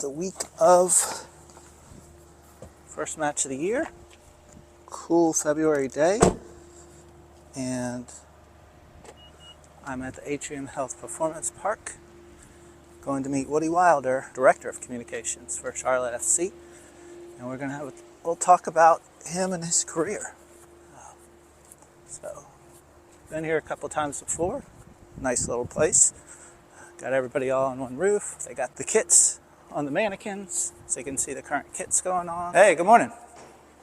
the week of first match of the year. Cool February day. And I'm at the Atrium Health Performance Park, going to meet Woody Wilder, Director of Communications for Charlotte FC. And we're going to have a little talk about him and his career. So, been here a couple times before. Nice little place. Got everybody all on one roof. They got the kits on the mannequins, so you can see the current kits going on. Hey, good morning.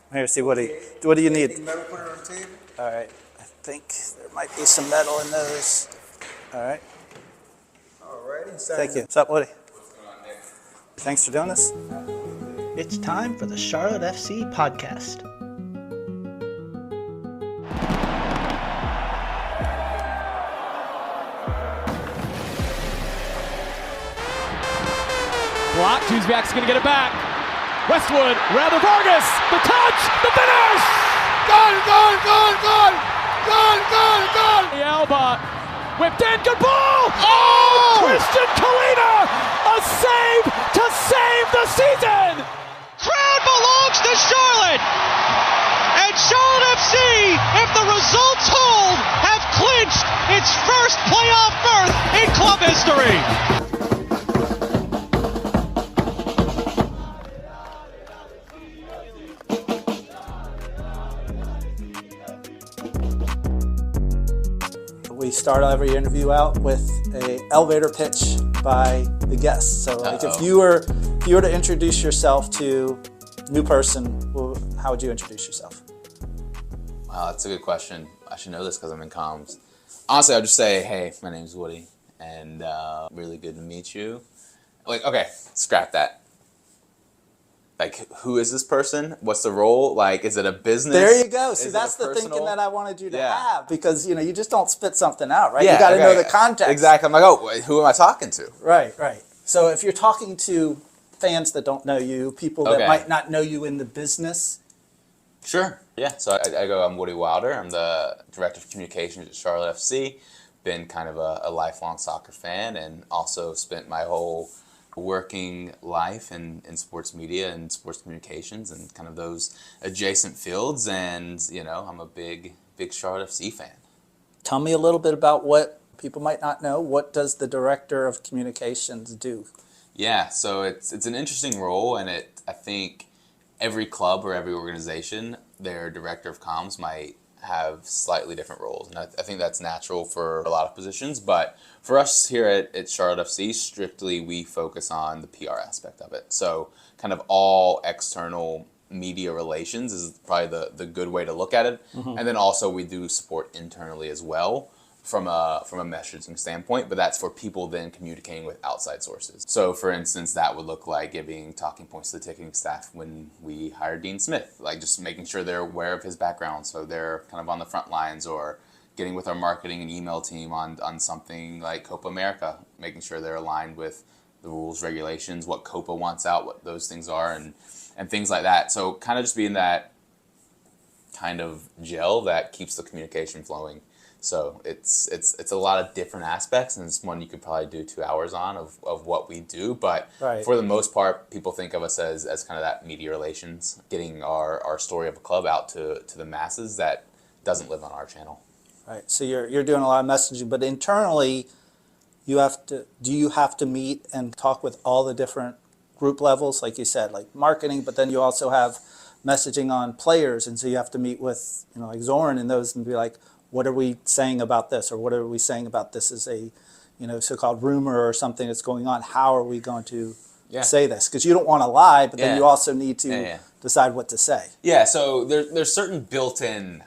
I'm here to see what do you need? Metal, put it on the table. All right. I think there might be some metal in those. All right. Alrighty. Thank you. What's up, Woody? What's going on, Nick? Thanks for doing this. It's time for the Charlotte FC podcast. Block, Tuesback's gonna get it back. Westwood, rather Vargas, the touch, the finish! Gone! The Alba, whipped in, good ball! Oh! Christian Kalina, a save to save the season! Crowd belongs to Charlotte! And Charlotte FC, if the results hold, have clinched its first playoff berth in club history! We start every interview out with an elevator pitch by the guest. So, like, if you were to introduce yourself to a new person, how would you introduce yourself? Wow, that's a good question. I should know this because I'm in comms. Honestly, I'd just say, hey, my name's Woody, and really good to meet you. Like, okay, scrap that. Like, who is this person? What's the role? Like, is it a business? There you go. See, Is it that's a the thinking personal? that I wanted you to Yeah. have, because, you just don't spit something out, right? Yeah, You got to okay. know the context. Exactly. I'm like, oh, who am I talking to? Right. So if you're talking to fans that don't know you, people that Okay. might not know you in the business. Sure. Yeah. So I'm Woody Wilder. I'm the Director of Communications at Charlotte FC. Been kind of a lifelong soccer fan, and also spent my whole working life in sports media and sports communications and kind of those adjacent fields. And, I'm a big Charlotte FC fan. Tell me a little bit about what people might not know. What does the Director of Communications do? Yeah, so it's an interesting role, and I think every club or every organization, their director of comms might have slightly different roles. And I think that's natural for a lot of positions. But for us here at Charlotte FC, strictly we focus on the PR aspect of it. So kind of all external media relations is probably the good way to look at it. Mm-hmm. And then also we do support internally as well from a messaging standpoint, but that's for people then communicating with outside sources. So for instance, that would look like giving talking points to the ticketing staff when we hired Dean Smith, like just making sure they're aware of his background, so they're kind of on the front lines, or getting with our marketing and email team on something like Copa America, making sure they're aligned with the rules, regulations, what Copa wants out, what those things are, and things like that. So kind of just being that kind of gel that keeps the communication flowing. So it's a lot of different aspects, and it's one you could probably do 2 hours on of what we do. But right. For the most part, people think of us as kind of that media relations, getting our story of a club out to the masses that doesn't live on our channel. Right. So you're doing a lot of messaging, but internally, do you have to meet and talk with all the different group levels, like you said, like marketing, but then you also have messaging on players, and so you have to meet with like Zoran and those, and be like, what are we saying about this, or what are we saying about this as a so-called rumor or something that's going on? How are we going to say this? Because you don't want to lie, but then you also need to decide what to say. Yeah, so there's certain built-in,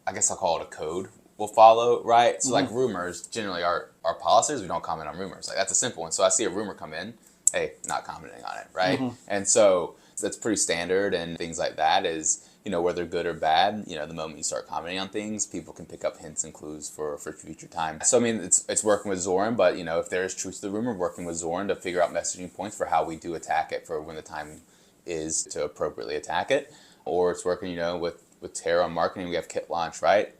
I guess I'll call it a code we'll follow, right? So like rumors, generally our policies, we don't comment on rumors. Like that's a simple one. So I see a rumor come in, hey, not commenting on it, right? And so that's pretty standard, and things like that is, whether good or bad, the moment you start commenting on things, people can pick up hints and clues for future time. So, I mean, it's working with Zoran, but, if there is truth to the rumor, working with Zoran to figure out messaging points for how we do attack it for when the time is to appropriately attack it. Or it's working, with Tara on marketing, we have kit launch, right?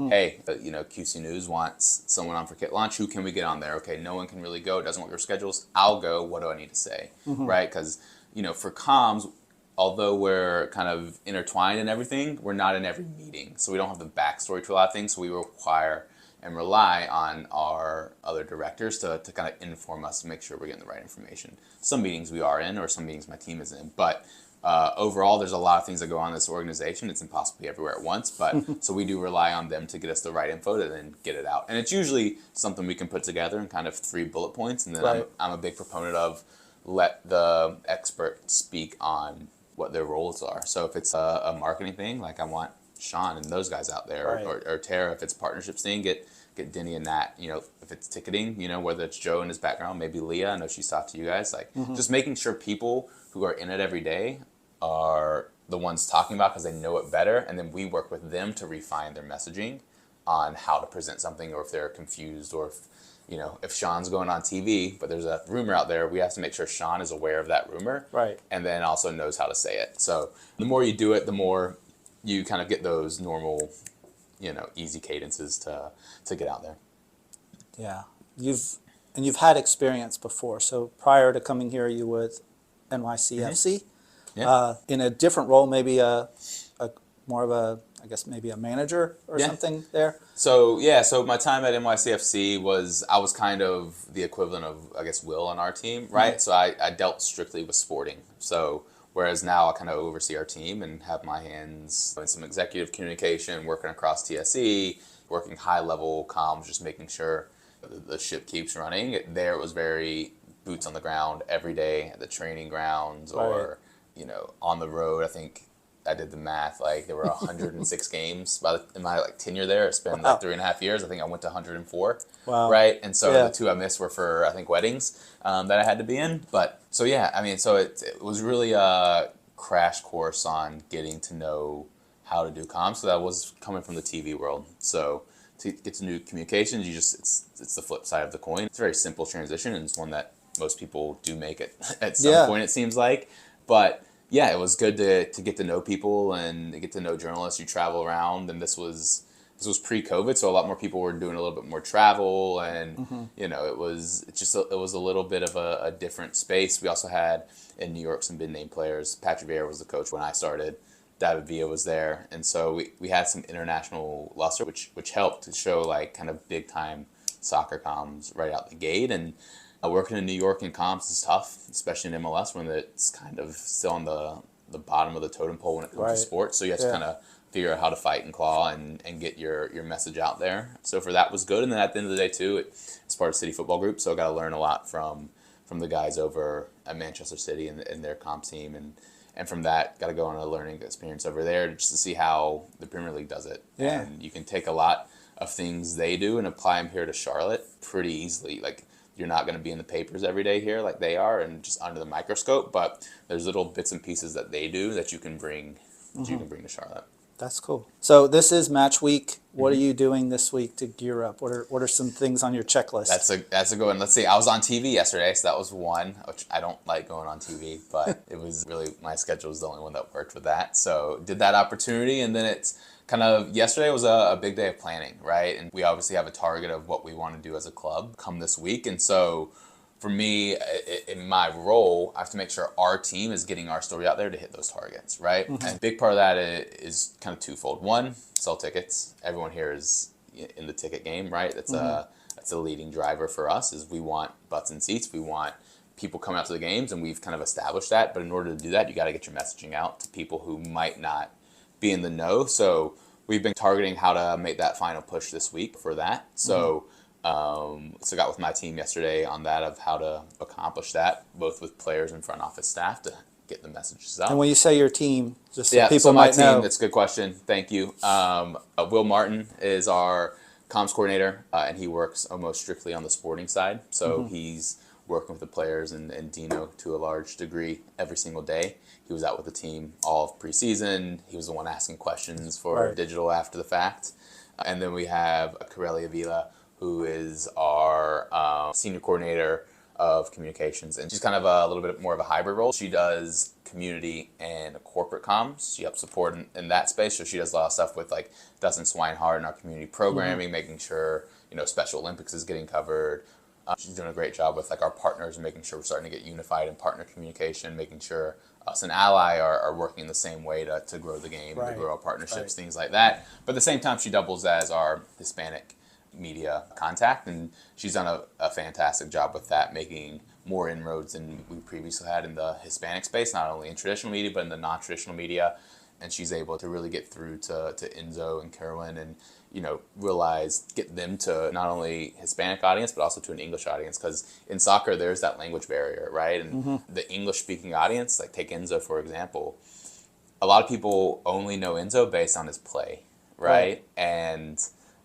hey, QC News wants someone on for kit launch. Who can we get on there? Okay, no one can really go. It doesn't work your schedules. I'll go. What do I need to say? Right? Because, for comms, although we're kind of intertwined in everything, we're not in every meeting. So we don't have the backstory to a lot of things. So we require and rely on our other directors to kind of inform us to make sure we're getting the right information. Some meetings we are in, or some meetings my team is in. But overall, there's a lot of things that go on in this organization. It's impossible to be everywhere at once. But so we do rely on them to get us the right info to then get it out. And it's usually something we can put together in kind of 3 bullet points. And then Right. I'm a big proponent of let the expert speak on what their roles are. So if it's a marketing thing, like I want Sean and those guys out there, Right. or Tara, if it's partnerships thing, get Denny and Nat. If it's ticketing, whether it's Joe in his background, maybe Leah. I know she's talked to you guys. Like just making sure people who are in it every day are the ones talking about because they know it better, and then we work with them to refine their messaging on how to present something, or if they're confused, or if Sean's going on TV, but there's a rumor out there, we have to make sure Sean is aware of that rumor, Right. and then also knows how to say it. So the more you do it, the more you kind of get those normal, easy cadences to get out there. Yeah. You've had experience before. So prior to coming here, you with NYCFC. Yeah. In a different role, maybe a more of a, I guess maybe a manager or Yeah. something there. So my time at NYCFC I was kind of the equivalent of, I guess, Will on our team, right? So I dealt strictly with sporting. So whereas now I kind of oversee our team and have my hands in some executive communication, working across TSE, working high level comms, just making sure the ship keeps running. There it was very boots on the ground every day at the training grounds, or on the road. I think I did the math. Like there were 106 games in my tenure there. It's been Wow. like 3.5 years. I think I went to 104. Wow. Right, and so Yeah. the 2 I missed were for, I think, weddings that I had to be in. But so yeah, I mean, so it was really a crash course on getting to know how to do comms. So that was coming from the TV world. So to get to new communications, it's the flip side of the coin. It's a very simple transition, and it's one that most people do make it at some Yeah. point, it seems like. But yeah, it was good to get to know people and to get to know journalists. You travel around, and this was pre-COVID, so a lot more people were doing a little bit more travel, and it was a little bit of a different space. We also had in New York some big name players. Patrick Vieira was the coach when I started. David Villa was there, and so we had some international luster, which helped to show like kind of big time soccer comms right out the gate. And working in New York in comms is tough, especially in MLS when it's kind of still on the bottom of the totem pole when it comes Right. to sports. So you have to kind of figure out how to fight and claw and get your message out there. So for that was good. And then at the end of the day too, it's part of City Football Group, so I got to learn a lot from the guys over at Manchester City and their comms team, and from that got to go on a learning experience over there just to see how the Premier League does it. Yeah. And you can take a lot of things they do and apply them here to Charlotte pretty easily. Like you're not going to be in the papers every day here like they are and just under the microscope, but there's little bits and pieces that they do that you can bring to Charlotte. That's cool. So this is match week. What are you doing this week to gear up? What are some things on your checklist? That's a good one. Let's see. I was on TV yesterday, so that was one, which I don't like going on TV, but it was really, my schedule was the only one that worked with that. So did that opportunity, and then it's kind of, yesterday was a big day of planning, right? And we obviously have a target of what we want to do as a club come this week. And so for me, in my role, I have to make sure our team is getting our story out there to hit those targets, right? And a big part of that is kind of twofold. One, sell tickets. Everyone here is in the ticket game, right? That's a leading driver for us, is we want butts and seats. We want people coming out to the games, and we've kind of established that. But in order to do that, you got to get your messaging out to people who might not be in the know. So we've been targeting how to make that final push this week for that. So so got with my team yesterday on that, of how to accomplish that, both with players and front office staff, to get the messages out. and when you say your team, just so Yeah, people so my might team, know. that's a good question. Thank you. Will Martin is our comms coordinator, and he works almost strictly on the sporting side. So he's working with the players and Dino to a large degree every single day. He was out with the team all of preseason. He was the one asking questions for Right. digital after the fact. And then we have Corelli Avila, who is our senior coordinator of communications, and she's kind of a little bit more of a hybrid role. She does community and corporate comms. She helps support in that space, so she does a lot of stuff with like Dustin Swinehart and our community programming, making sure Special Olympics is getting covered. She's doing a great job with like our partners and making sure we're starting to get unified in partner communication, making sure us and Ally are working the same way to grow the game, to grow our partnerships, things like that. But at the same time, she doubles as our Hispanic media contact, and she's done a fantastic job with that, making more inroads than we previously had in the Hispanic space, not only in traditional media, but in the non-traditional media. And she's able to really get through to Enzo and Kerwin and, get them to not only Hispanic audience, but also to an English audience. Because in soccer, there's that language barrier, right? And the English-speaking audience, like take Enzo, for example, a lot of people only know Enzo based on his play, right? And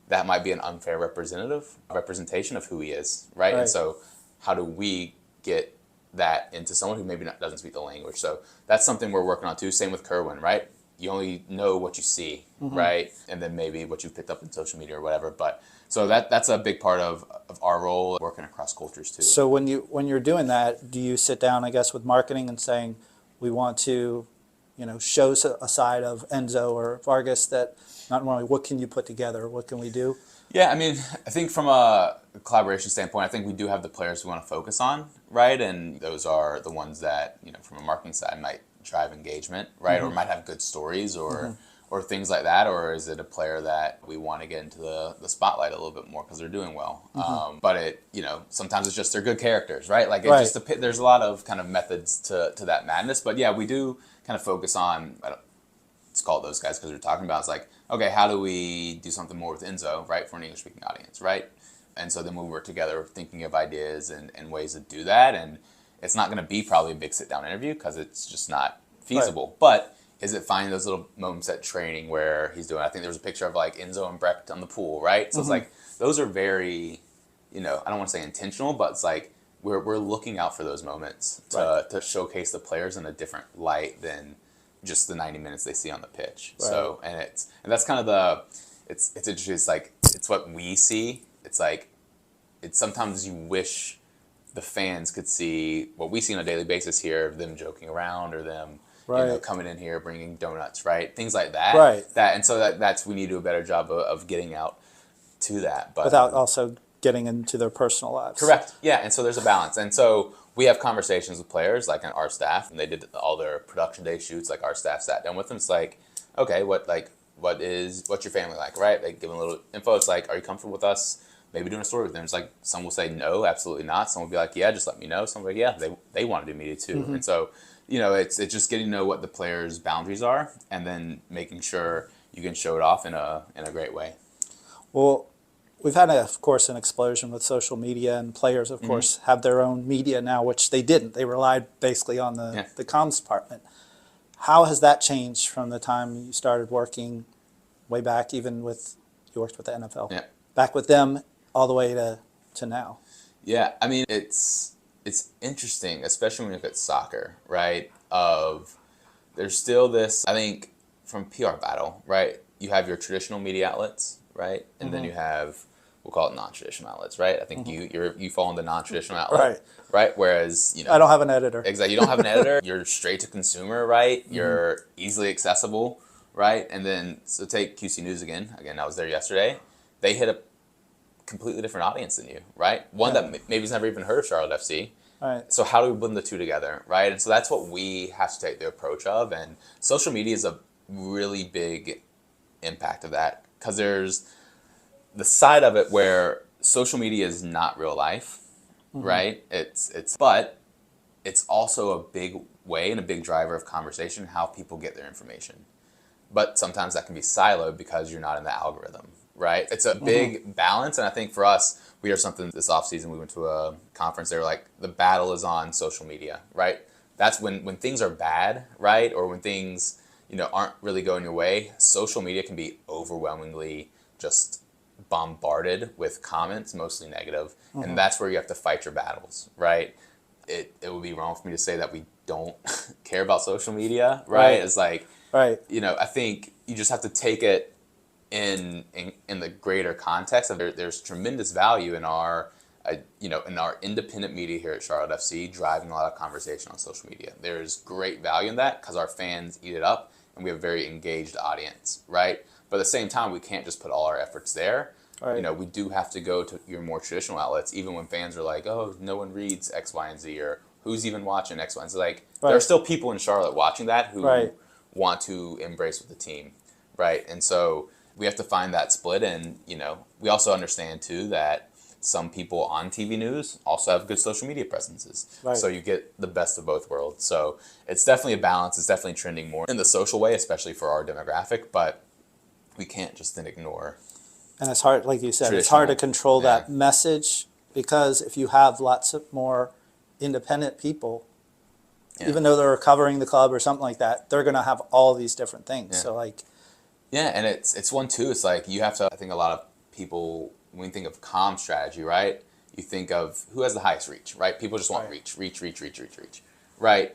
that might be an unfair representation of who he is, right? And so how do we get that into someone who maybe doesn't speak the language? So that's something we're working on too. Same with Kerwin, right? You only know what you see, right? And then maybe what you've picked up in social media or whatever. But so that's a big part of our role, working across cultures too. So when you're doing that, do you sit down, I guess, with marketing and saying, we want to, show a side of Enzo or Vargas that not normally, what can you put together? What can we do? Yeah, I mean, I think from a collaboration standpoint, I think we do have the players we want to focus on, right? And those are the ones that, from a marketing side might drive engagement, right? Or might have good stories or things like that. Or is it a player that we want to get into the spotlight a little bit more because they're doing well? But it, sometimes it's just they're good characters, right? Like there's a lot of kind of methods to that madness. But yeah, we do kind of focus on, let's call it those guys because we're talking about, it's like, okay, how do we do something more with Enzo, right, for an English-speaking audience, right? And so then we work together thinking of ideas and ways to do that. And it's not going to be probably a big sit-down interview because it's just not feasible. Right. But is it finding those little moments at training where he's doing, I think there was a picture of like Enzo and Brecht on the pool, right? So it's like, those are very, I don't want to say intentional, but it's like we're looking out for those moments to showcase the players in a different light than just the 90 minutes they see on the pitch. Right. So, and that's kind of it's interesting. It's like, it's what we see. It's like, it's sometimes you wish the fans could see what we see on a daily basis here, of them joking around or them, coming in here, bringing donuts, right? Things like that. Right. And so that's, we need to do a better job of getting out to that. But without also getting into their personal lives. Correct. Yeah. And so there's a balance. And so we have conversations with players, like on our staff, and they did all their production day shoots. Like our staff sat down with them. It's like, okay, what's your family like, right? They give them a little info. It's like, are you comfortable with us maybe doing a story with them? It's like, some will say no, absolutely not. Some will be like, yeah, just let me know. Some will be like, yeah, they want to do media too. And so, it's just getting to know what the players' boundaries are, and then making sure you can show it off in a great way. Well, we've had, of course, an explosion with social media, and players, of course, have their own media now, which they didn't. They relied basically on the comms department. How has that changed from the time you started working way back, even with, you worked with the NFL, back with them all the way to now? Yeah, I mean, it's interesting, especially when you look at soccer, right? There's still this, I think, from PR battle, right? You have your traditional media outlets, right? And then you have, we'll call it non-traditional outlets, right? I think you fall in the non-traditional outlet, right? Whereas, I don't have an editor. Exactly, you don't have an editor. You're straight to consumer, right? You're easily accessible, right? And then, so take QC News again. Again, I was there yesterday. They hit a completely different audience than you, right? One that maybe has never even heard of Charlotte FC. Right. So how do we blend the two together, right? And so that's what we have to take the approach of. And social media is a really big impact of that, because there's the side of it where social media is not real life, right? But it's also a big way and a big driver of conversation, how people get their information. But sometimes that can be siloed because you're not in the algorithm, right? It's a big balance. And I think for us, we heard something this offseason. We went to a conference. They were like, the battle is on social media, right? That's when things are bad, right? Or when things, aren't really going your way, social media can be overwhelmingly just bombarded with comments, mostly negative. And that's where you have to fight your battles, right? It would be wrong for me to say that we don't care about social media, right? It's like, I think you just have to take it in the greater context of there's tremendous value in our in our independent media here at Charlotte FC, driving a lot of conversation on social media. There's great value in that because our fans eat it up and we have a very engaged audience, right? But at the same time, we can't just put all our efforts there. Right. We do have to go to your more traditional outlets, even when fans are like, oh, no one reads X, Y, and Z, or who's even watching X, Y, and Z. Like, there are still people in Charlotte watching that who want to embrace with the team, right? And so we have to find that split. And, we also understand, too, that some people on TV news also have good social media presences. Right. So you get the best of both worlds. So it's definitely a balance. It's definitely trending more in the social way, especially for our demographic. But we can't just then ignore. And it's hard, like you said, it's hard to control that message because if you have lots of more independent people, even though they're covering the club or something like that, they're going to have all these different things. So and it's one too. It's like you have to. I think a lot of people, when you think of comm strategy, right? You think of who has the highest reach, right? People just want reach, right?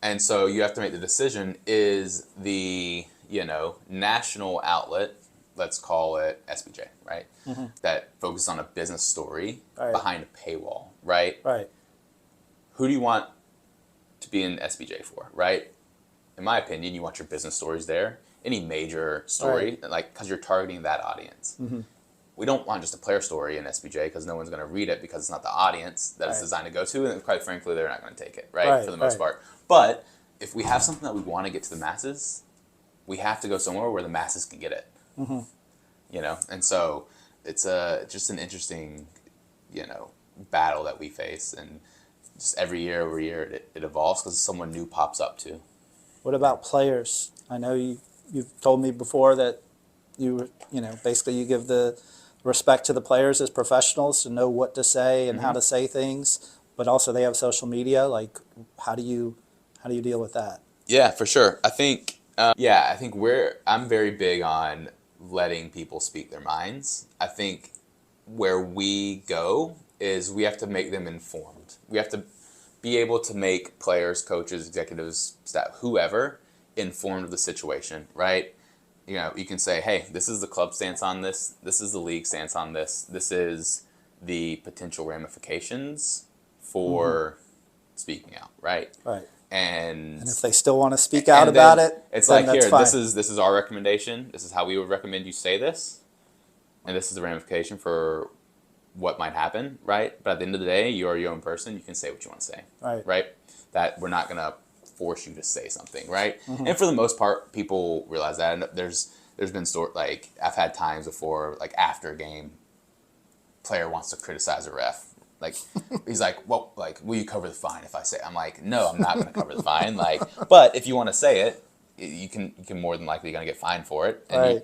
And so you have to make the decision: is the national outlet, let's call it SBJ, right? That focuses on a business story behind a paywall, right? Right. Who do you want to be in SBJ for, right? In my opinion, you want your business stories there. Any major story, because you're targeting that audience. We don't want just a player story in SBJ because no one's going to read it because it's not the audience that it's designed to go to, and quite frankly, they're not going to take it, for the most part. But if we have something that we want to get to the masses, we have to go somewhere where the masses can get it. And so it's just an interesting, battle that we face, and just every year it evolves because someone new pops up too. What about players? I know you've told me before that basically you give the respect to the players as professionals to know what to say and how to say things, but also they have social media. Like, how do you deal with that? Yeah, for sure. I think I'm very big on letting people speak their minds. I think where we go is we have to make them informed. We have to be able to make players, coaches, executives, staff, whoever, informed of the situation, right? You can say, hey, this is the club stance on this. This is the league stance on this. This is the potential ramifications for speaking out, right? Right. And if they still want to speak out about it, it's then like, that's here, fine. this is our recommendation. This is how we would recommend you say this. And this is the ramification for what might happen, right? But at the end of the day, you're your own person. You can say what you want to say, right? That we're not going to force you to say something, right? And for the most part, people realize that. And there's been I've had times before, like after a game, player wants to criticize a ref. Like, he's like, well, like, will you cover the fine if I say it? I'm like, no, I'm not going to cover the fine. Like, but if you want to say it, you can more than likely going to get fined for it. And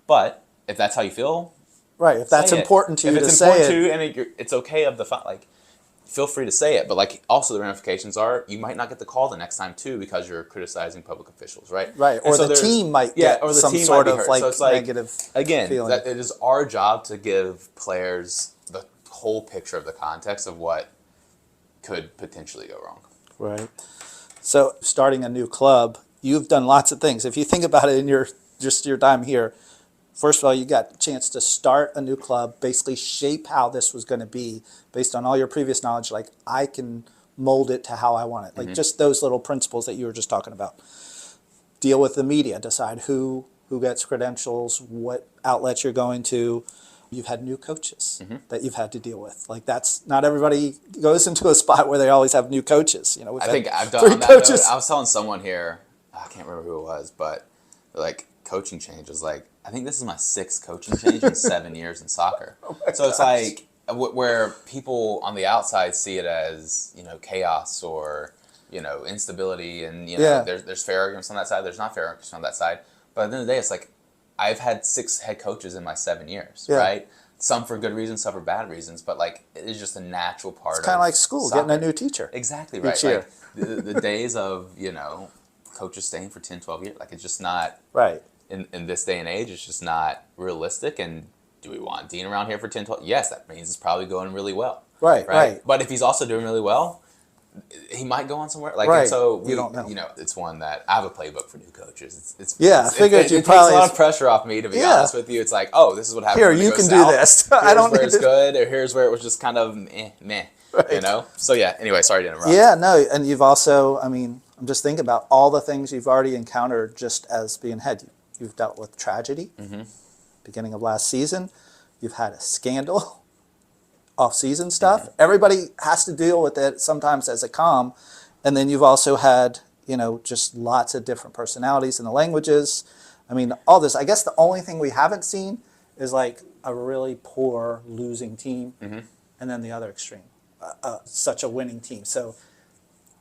but if that's how you feel, if that's important to you to say it. If it's important to you and it's okay of the fine, like, feel free to say it. But like, also the ramifications are you might not get the call the next time too because you're criticizing public officials, right? Right, or the team might get some sort of negative feeling. It is our job to give players the whole picture of the context of what could potentially go wrong. Right. So starting a new club, you've done lots of things. If you think about it in your time here, first of all, you got a chance to start a new club, basically shape how this was going to be based on all your previous knowledge. Like, I can mold it to how I want it. Like just those little principles that you were just talking about. Deal with the media, decide who gets credentials, what outlets you're going to. You've had new coaches that you've had to deal with. Like, that's not everybody goes into a spot where they always have new coaches. I think I've done 3 on that coaches. note, I was telling someone here, I can't remember who it was, but like coaching changes. Like, I think this is my 6th coaching change in 7 years in soccer. So it's like where people on the outside see it as chaos or instability, and there's fair arguments on that side. There's not fair arguments on that side. But at the end of the day, it's like, I've had 6 head coaches in my 7 years, right? Some for good reasons, some for bad reasons, but like, it is just a natural part of It's kind of like school, soccer. getting a new teacher. Exactly right. Each year. Like, the days of, coaches staying for 10, 12 years, like, it's just not, in this day and age, it's just not realistic. And do we want Dean around here for 10, 12? Yes, that means it's probably going really well. Right. But if he's also doing really well, he might go on somewhere. Like, Right. and so You don't know. You know, it's one that I have a playbook for new coaches. I figured it you takes probably a lot of pressure off me, to be Yeah. honest with you. It's like, oh, this is what happens. Here, when it you goes can do south. this. I Here's don't where need it's to. good, or here's where it was just kind of meh. Right. You know. So yeah. Anyway, sorry to interrupt. Yeah, no, and you've also, I mean, I'm just thinking about all the things you've already encountered just as being head. You've dealt with tragedy, beginning of last season. You've had a scandal, off-season stuff. Everybody has to deal with it sometimes as a comm. And then you've also had, you know, just lots of different personalities and the languages. I mean, all this. I guess the only thing we haven't seen is like a really poor losing team, and then the other extreme, such a winning team. So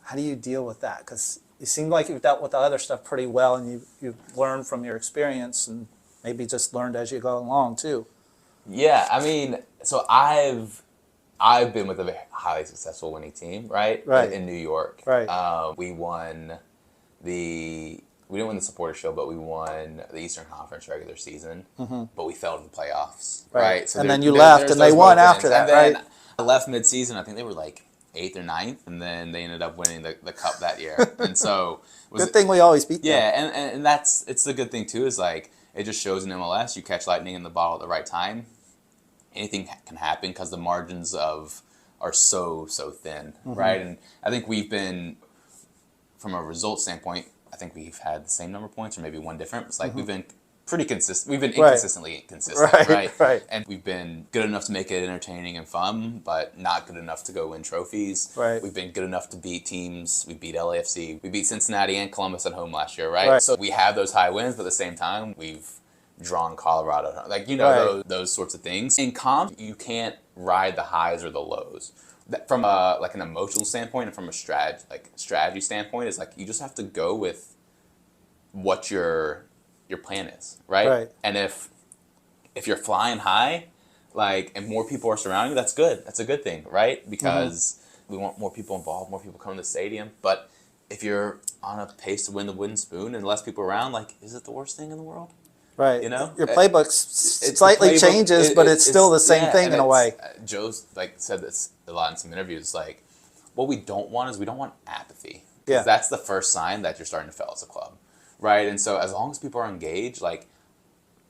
how do you deal with that? Because it seemed like you've dealt with the other stuff pretty well, and you've learned from your experience, and maybe just learned as you go along too. Yeah, I mean, so I've been with a very highly successful winning team, right? Right. In New York. Right. We didn't win the Supporter Shield, but we won the Eastern Conference regular season. But we fell to the playoffs, right? So And then you left, and they won after that, and then right? I left mid-season. I think they were like 8th or 9th, and then they ended up winning the cup that year. And so Good thing we always beat them. yeah, and it's the good thing too, is like it just shows in MLS, you catch lightning in the bottle at the right time. Anything can happen because the margins are so thin, right? And I think we've been, from a result standpoint, I think we've had the same number of points or maybe one different. It's like we've been pretty consistent. We've been inconsistently consistent, right? And we've been good enough to make it entertaining and fun, but not good enough to go win trophies. Right. We've been good enough to beat teams. We beat LAFC. We beat Cincinnati and Columbus at home last year, right? So we have those high wins, but at the same time, we've drawn Colorado. Like, you know, those sorts of things. In comp, you can't ride the highs or the lows. From like an emotional standpoint and from a strategy standpoint, is like you just have to go with what your plan is, right? And if you're flying high, like, and more people are surrounding you, that's good. That's a good thing, right? Because we want more people involved, more people coming to the stadium. But if you're on a pace to win the wooden spoon and less people around, like, is it the worst thing in the world? Right. You know, your playbook slightly changes, but it's still the same thing in a way. Joe's like said this a lot in some interviews. Like, what we don't want is we don't want apathy. Yeah. That's the first sign that you're starting to fail as a club, right? And so as long as people are engaged, like,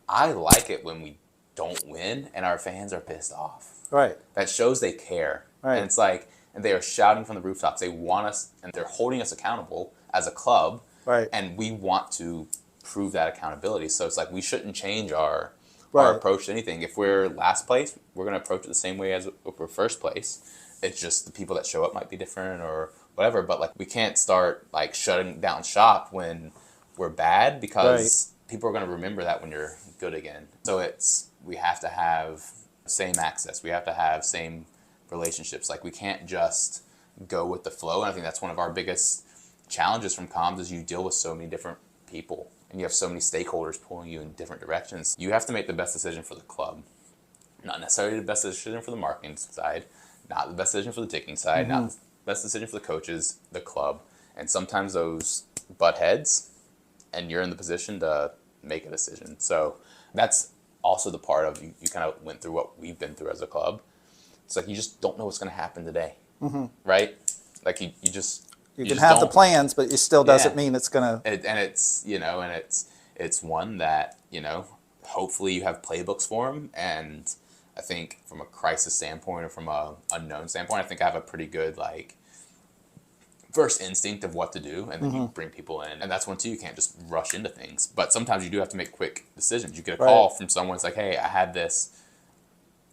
I like it when we don't win and our fans are pissed off. Right. That shows they care. Right. And it's like, and they are shouting from the rooftops. They want us, and they're holding us accountable as a club. Right. And we want to prove that accountability. So it's like we shouldn't change our Right. approach to anything. If we're last place, we're going to approach it the same way as if we're first place. It's just the people that show up might be different or whatever. But like, we can't start like shutting down shop when we're bad, because people are going to remember that when you're good again. So we have to have same access. We have to have same relationships. Like, we can't just go with the flow. And I think that's one of our biggest challenges from comms, is you deal with so many different people and you have so many stakeholders pulling you in different directions. You have to make the best decision for the club, not necessarily the best decision for the marketing side, not the best decision for the ticketing side, not the best decision for the coaches, the club. And sometimes those butt heads, and you're in the position to make a decision. So that's also the part of, you kind of went through what we've been through as a club. It's like, you just don't know what's going to happen today, right? Like, you just... You can have the plans, but it still doesn't mean it's going to... And it's, you know, and it's one that, you know, hopefully you have playbooks for them. And I think from a crisis standpoint or from a unknown standpoint, I think I have a pretty good, like, first instinct of what to do, and then you bring people in. And that's one too, you can't just rush into things. But sometimes you do have to make quick decisions. You get a call from someone, it's like, hey, I had this,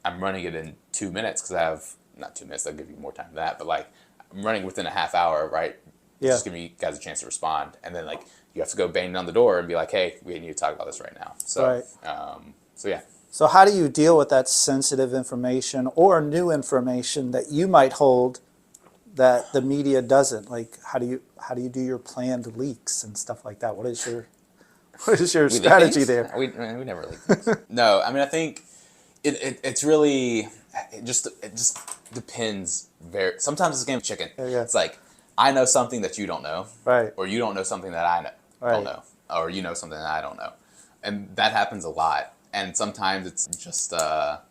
I'm running it in 2 minutes because I have, not 2 minutes, they'll give you more time than that, but like, I'm running within a half hour, right? Just give you guys a chance to respond. And then like, you have to go bang down the door and be like, hey, we need to talk about this right now. So, so yeah. So how do you deal with that sensitive information or new information that you might hold that the media doesn't? Like, how do you do your planned leaks and stuff like that? What is your strategy there? We never leak things. No, I mean, I think it's really, it just depends. Sometimes it's a game of chicken. It's like, I know something that you don't know, right? Or you don't know something that I don't know, or you know something that I don't know, and that happens a lot. And sometimes it's just a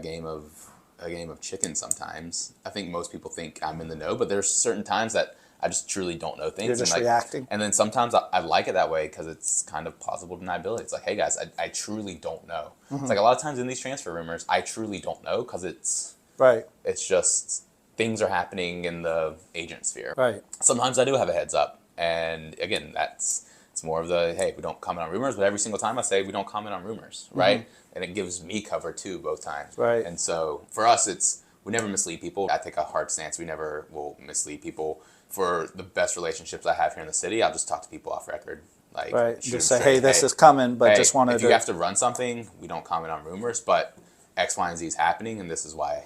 game of a game of chicken sometimes. I think most people think I'm in the know, but there's certain times that I just truly don't know things. You're just and reacting. And then sometimes I like it that way because it's kind of plausible deniability. It's like, hey guys, I truly don't know. It's like a lot of times in these transfer rumors, I truly don't know because it's just things are happening in the agent sphere. Right. Sometimes I do have a heads up. And again, it's more of the, hey, we don't comment on rumors, but every single time I say we don't comment on rumors, right? And it gives me cover too both times. Right. And so for us, we never mislead people. I take a hard stance. We never will mislead people. For the best relationships I have here in the city, I'll just talk to people off record. Like, Right. shoot Just them say, straight, hey, this is coming, but hey, just wanted if to. you have to run something, we don't comment on rumors, but X, Y, and Z is happening, and this is why.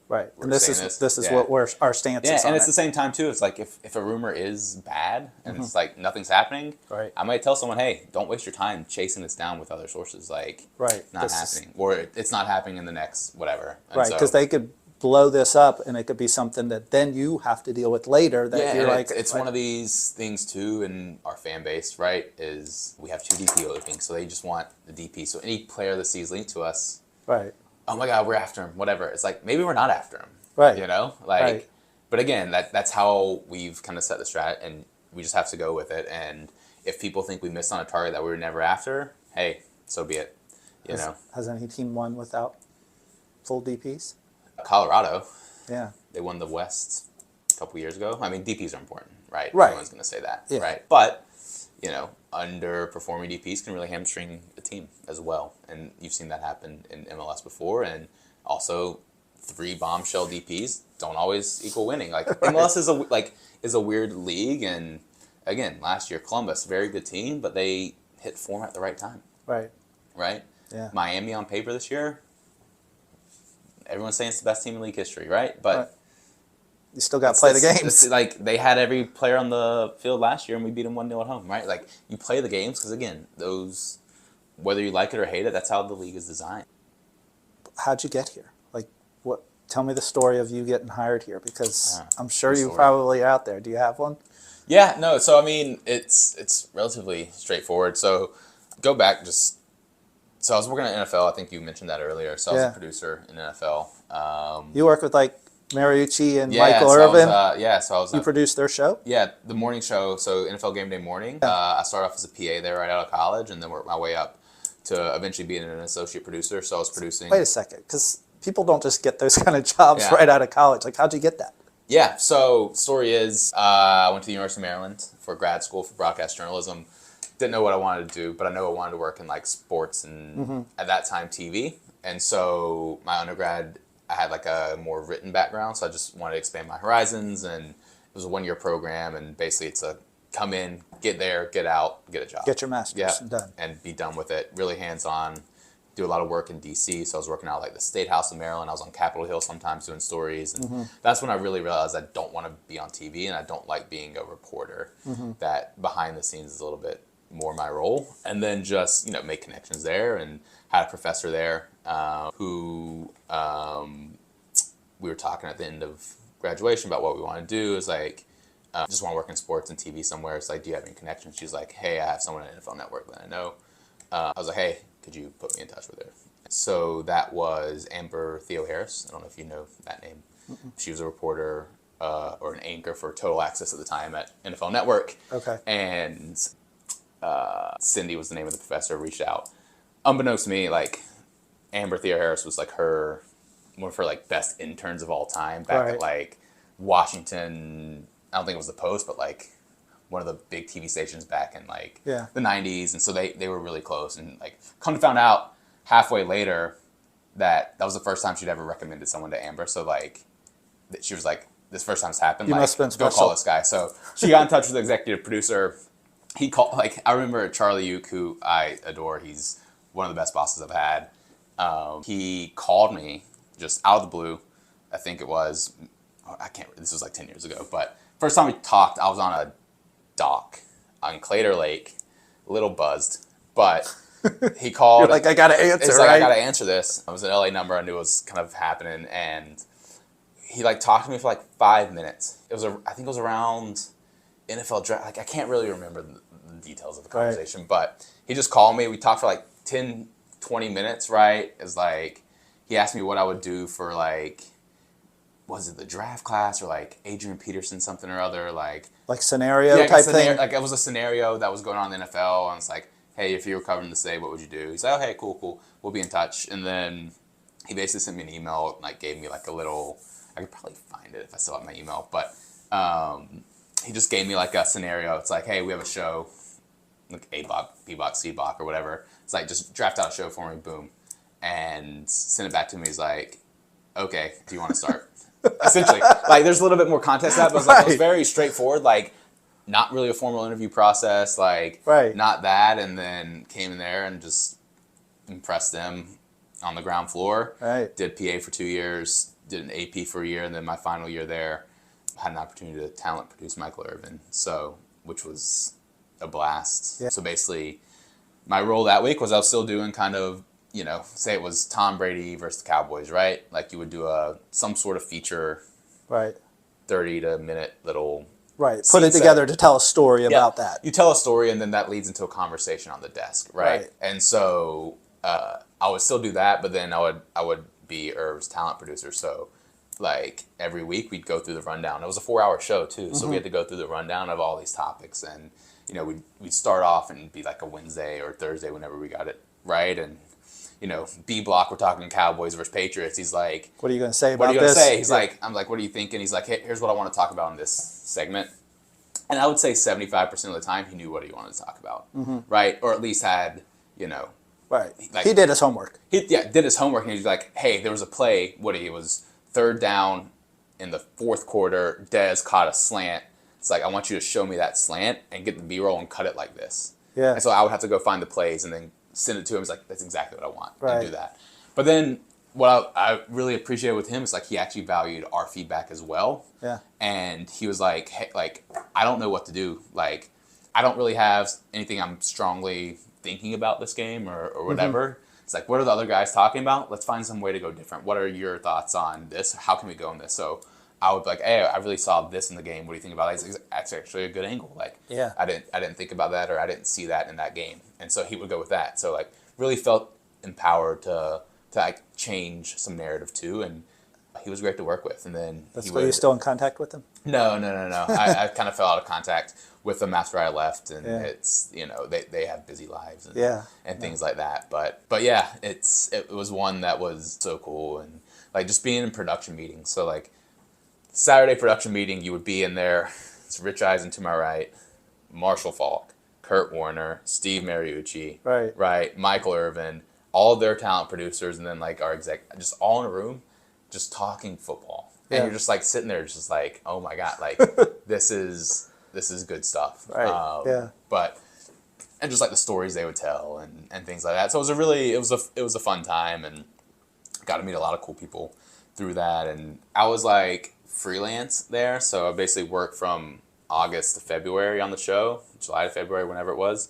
Right. We're And this saying is this is Yeah. what our stance Yeah, is on and it's it. the same time too. It's like if a rumor is bad and it's like nothing's happening, Right. I might tell someone, hey, don't waste your time chasing this down with other sources. Like, Right. not This is- happening, or it's not happening in the next whatever. And Right, so- because they could blow this up, and it could be something that then you have to deal with later. That yeah, you're and like, it's one of these things too in our fan base, right? Is we have 2 DP openings, so they just want the DP. So any player that sees linked to us, right, oh my God, we're after him, whatever. It's like maybe we're not after him, right, you know, like. Right. But again, that's how we've kind of set the strat, and we just have to go with it. And if people think we missed on a target that we were never after, hey, so be it. You know, Has any team won without full DPs? Colorado, Yeah, they won the West a couple years ago. I mean, DPs are important, right? Right. Everyone's going to say that, Yeah. right? But you know, underperforming DPs can really hamstring a team as well, and you've seen that happen in MLS before, and also 3 bombshell DPs don't always equal winning. Like MLS is a weird league, and again, last year Columbus, very good team, but they hit form at the right time, right, right? yeah, Miami on paper this year, everyone's saying it's the best team in league history, right? But Right. You still got to play the games. it's like they had every player on the field last year, and we beat them 1-0 at home, right? Like you play the games because again, those whether you like it or hate it, that's how the league is designed. How'd you get here? Like, what? Tell me the story of you getting hired here, because I'm sure good you story. probably out there. Do you have one? Yeah, no. So I mean, it's relatively straightforward. So go back just. So I was working at NFL. I think you mentioned that earlier. So I was Yeah. a producer in NFL. You work with like Mariucci and Yeah, Michael so Irvin. So I was. You produced their show. Yeah, the morning show. So NFL Game Day Morning. I started off as a PA there right out of college, and then worked my way up to eventually being an associate producer. So I was producing. Wait a second, because people don't just get those kind of jobs Yeah. right out of college. Like, how'd you get that? Yeah, so story is I went to the University of Maryland for grad school for broadcast journalism. Didn't know what I wanted to do, but I knew I wanted to work in like sports and at that time TV. And so my undergrad, I had like a more written background, so I just wanted to expand my horizons, and it was a 1-year program, and basically it's a come in, get there, get out, get a job. Get your master's Yeah, and done. and be done with it. Really hands-on. Do a lot of work in DC, so I was working out like the State House of Maryland. I was on Capitol Hill sometimes doing stories, and that's when I really realized I don't want to be on TV, and I don't like being a reporter. That behind the scenes is a little bit more my role, and then just make connections there, and had a professor there who we were talking at the end of graduation about what we want to do. Is like just want to work in sports and TV somewhere. It's like, do you have any connections? She's like, hey, I have someone at NFL Network that I know. I was like, hey, could you put me in touch with her? So that was Amber Theo Harris. I don't know if you know that name. She was a reporter or an anchor for Total Access at the time at NFL Network. Okay. And Cindy was the name of the professor, reached out. Unbeknownst to me, like Amber Theo Harris was like one of her like best interns of all time back Right. at like Washington. I don't think it was the Post, but like one of the big TV stations back in like Yeah. the 90s. And so they were really close. And like come to find out halfway later that was the first time she'd ever recommended someone to Amber. So like she was like, this first time's happened. You like, must have been go special. call this guy. So she got in touch with the executive producer. He called, like, I remember Charlie Uke, who I adore. He's one of the best bosses I've had. He called me just out of the blue. I think it was, this was like 10 years ago, but first time we talked, I was on a dock on Clater Lake, a little buzzed, but he called. You're like, I gotta answer, It's like, I right? gotta answer this. It was an LA number. I knew it was kind of happening, and he like talked to me for like 5 minutes. I think it was around NFL draft. Like I can't really remember the details of the Right. conversation, but he just called me. We talked for like 10, 20 minutes, right? It's like he asked me what I would do for like, was it the draft class or like Adrian Peterson something or other, like scenario yeah, type thing. like it was a scenario that was going on in the NFL, and it's like, hey, if you were covering this day, what would you do? He's like, oh, hey, cool, we'll be in touch. And then he basically sent me an email, like gave me like a little, I could probably find it if I still have my email, but he just gave me like a scenario. It's like, hey, we have a show, like A block, B block, C block, or whatever. It's like, just draft out a show for me, boom, and send it back to me. He's like, okay, do you want to start? Essentially, like there's a little bit more context to that, but it was, like, it was very straightforward, like not really a formal interview process, like not that, and then came in there and just impressed them on the ground floor. Did PA for 2 years, did an AP for a year, and then my final year there, had an opportunity to talent produce Michael Irvin, so which was a blast. So basically, my role that week was I was still doing kind of, you know, say it was Tom Brady versus the Cowboys, right? Like you would do some sort of feature, 30 to minute little. Put it together to tell a story about that. You tell a story, and then that leads into a conversation on the desk, right? And so I would still do that, but then I would be Irv's talent producer. So like every week we'd go through the rundown. It was a 4-hour show too, so we had to go through the rundown of all these topics, and you know we'd start off and be like a Wednesday or Thursday whenever we got it right, and you know, B block, we're talking Cowboys versus Patriots. He's like, what are you going to say about this? What are you going to say? He's like, I'm like, what are you thinking? He's like, hey, here's what I want to talk about in this segment. And I would say 75% of the time he knew what he wanted to talk about, right? Or at least had, you know. Like, he did his homework. He did his homework, and he was like, hey, there was a play, it was 3rd down in the 4th quarter, Dez caught a slant. It's like, I want you to show me that slant and get the B-roll and cut it like this. And so I would have to go find the plays and then send it to him. He's like, that's exactly what I want. And do that. But then what I really appreciated with him is like he actually valued our feedback as well. And he was like, hey, like, I don't know what to do. Like, I don't really have anything I'm strongly thinking about this game or whatever. It's like, what are the other guys talking about? Let's find some way to go different. What are your thoughts on this? How can we go in this? So I would be like, hey, I really saw this in the game. What do you think about it? That's actually a good angle. Like, I didn't think about that, or I didn't see that in that game. And so he would go with that. So like, really felt empowered to like change some narrative too. And he was great to work with. And then are you still in contact with him? No. I kind of fell out of contact with them after I left, and it's, you know, they have busy lives and things like that. But yeah, it was one that was so cool, and like just being in production meetings. So like Saturday production meeting, you would be in there. It's Rich Eisen to my right, Marshall Falk, Kurt Warner, Steve Mariucci, right, Michael Irvin, all of their talent producers, and then like our exec, just all in a room, just talking football. And you're just like sitting there, just like, oh my god, like this is good stuff. But and just like the stories they would tell and things like that. So it was a fun time, and got to meet a lot of cool people through that. And I was like freelance there, so I basically worked from August to February on the show, July to February, whenever it was.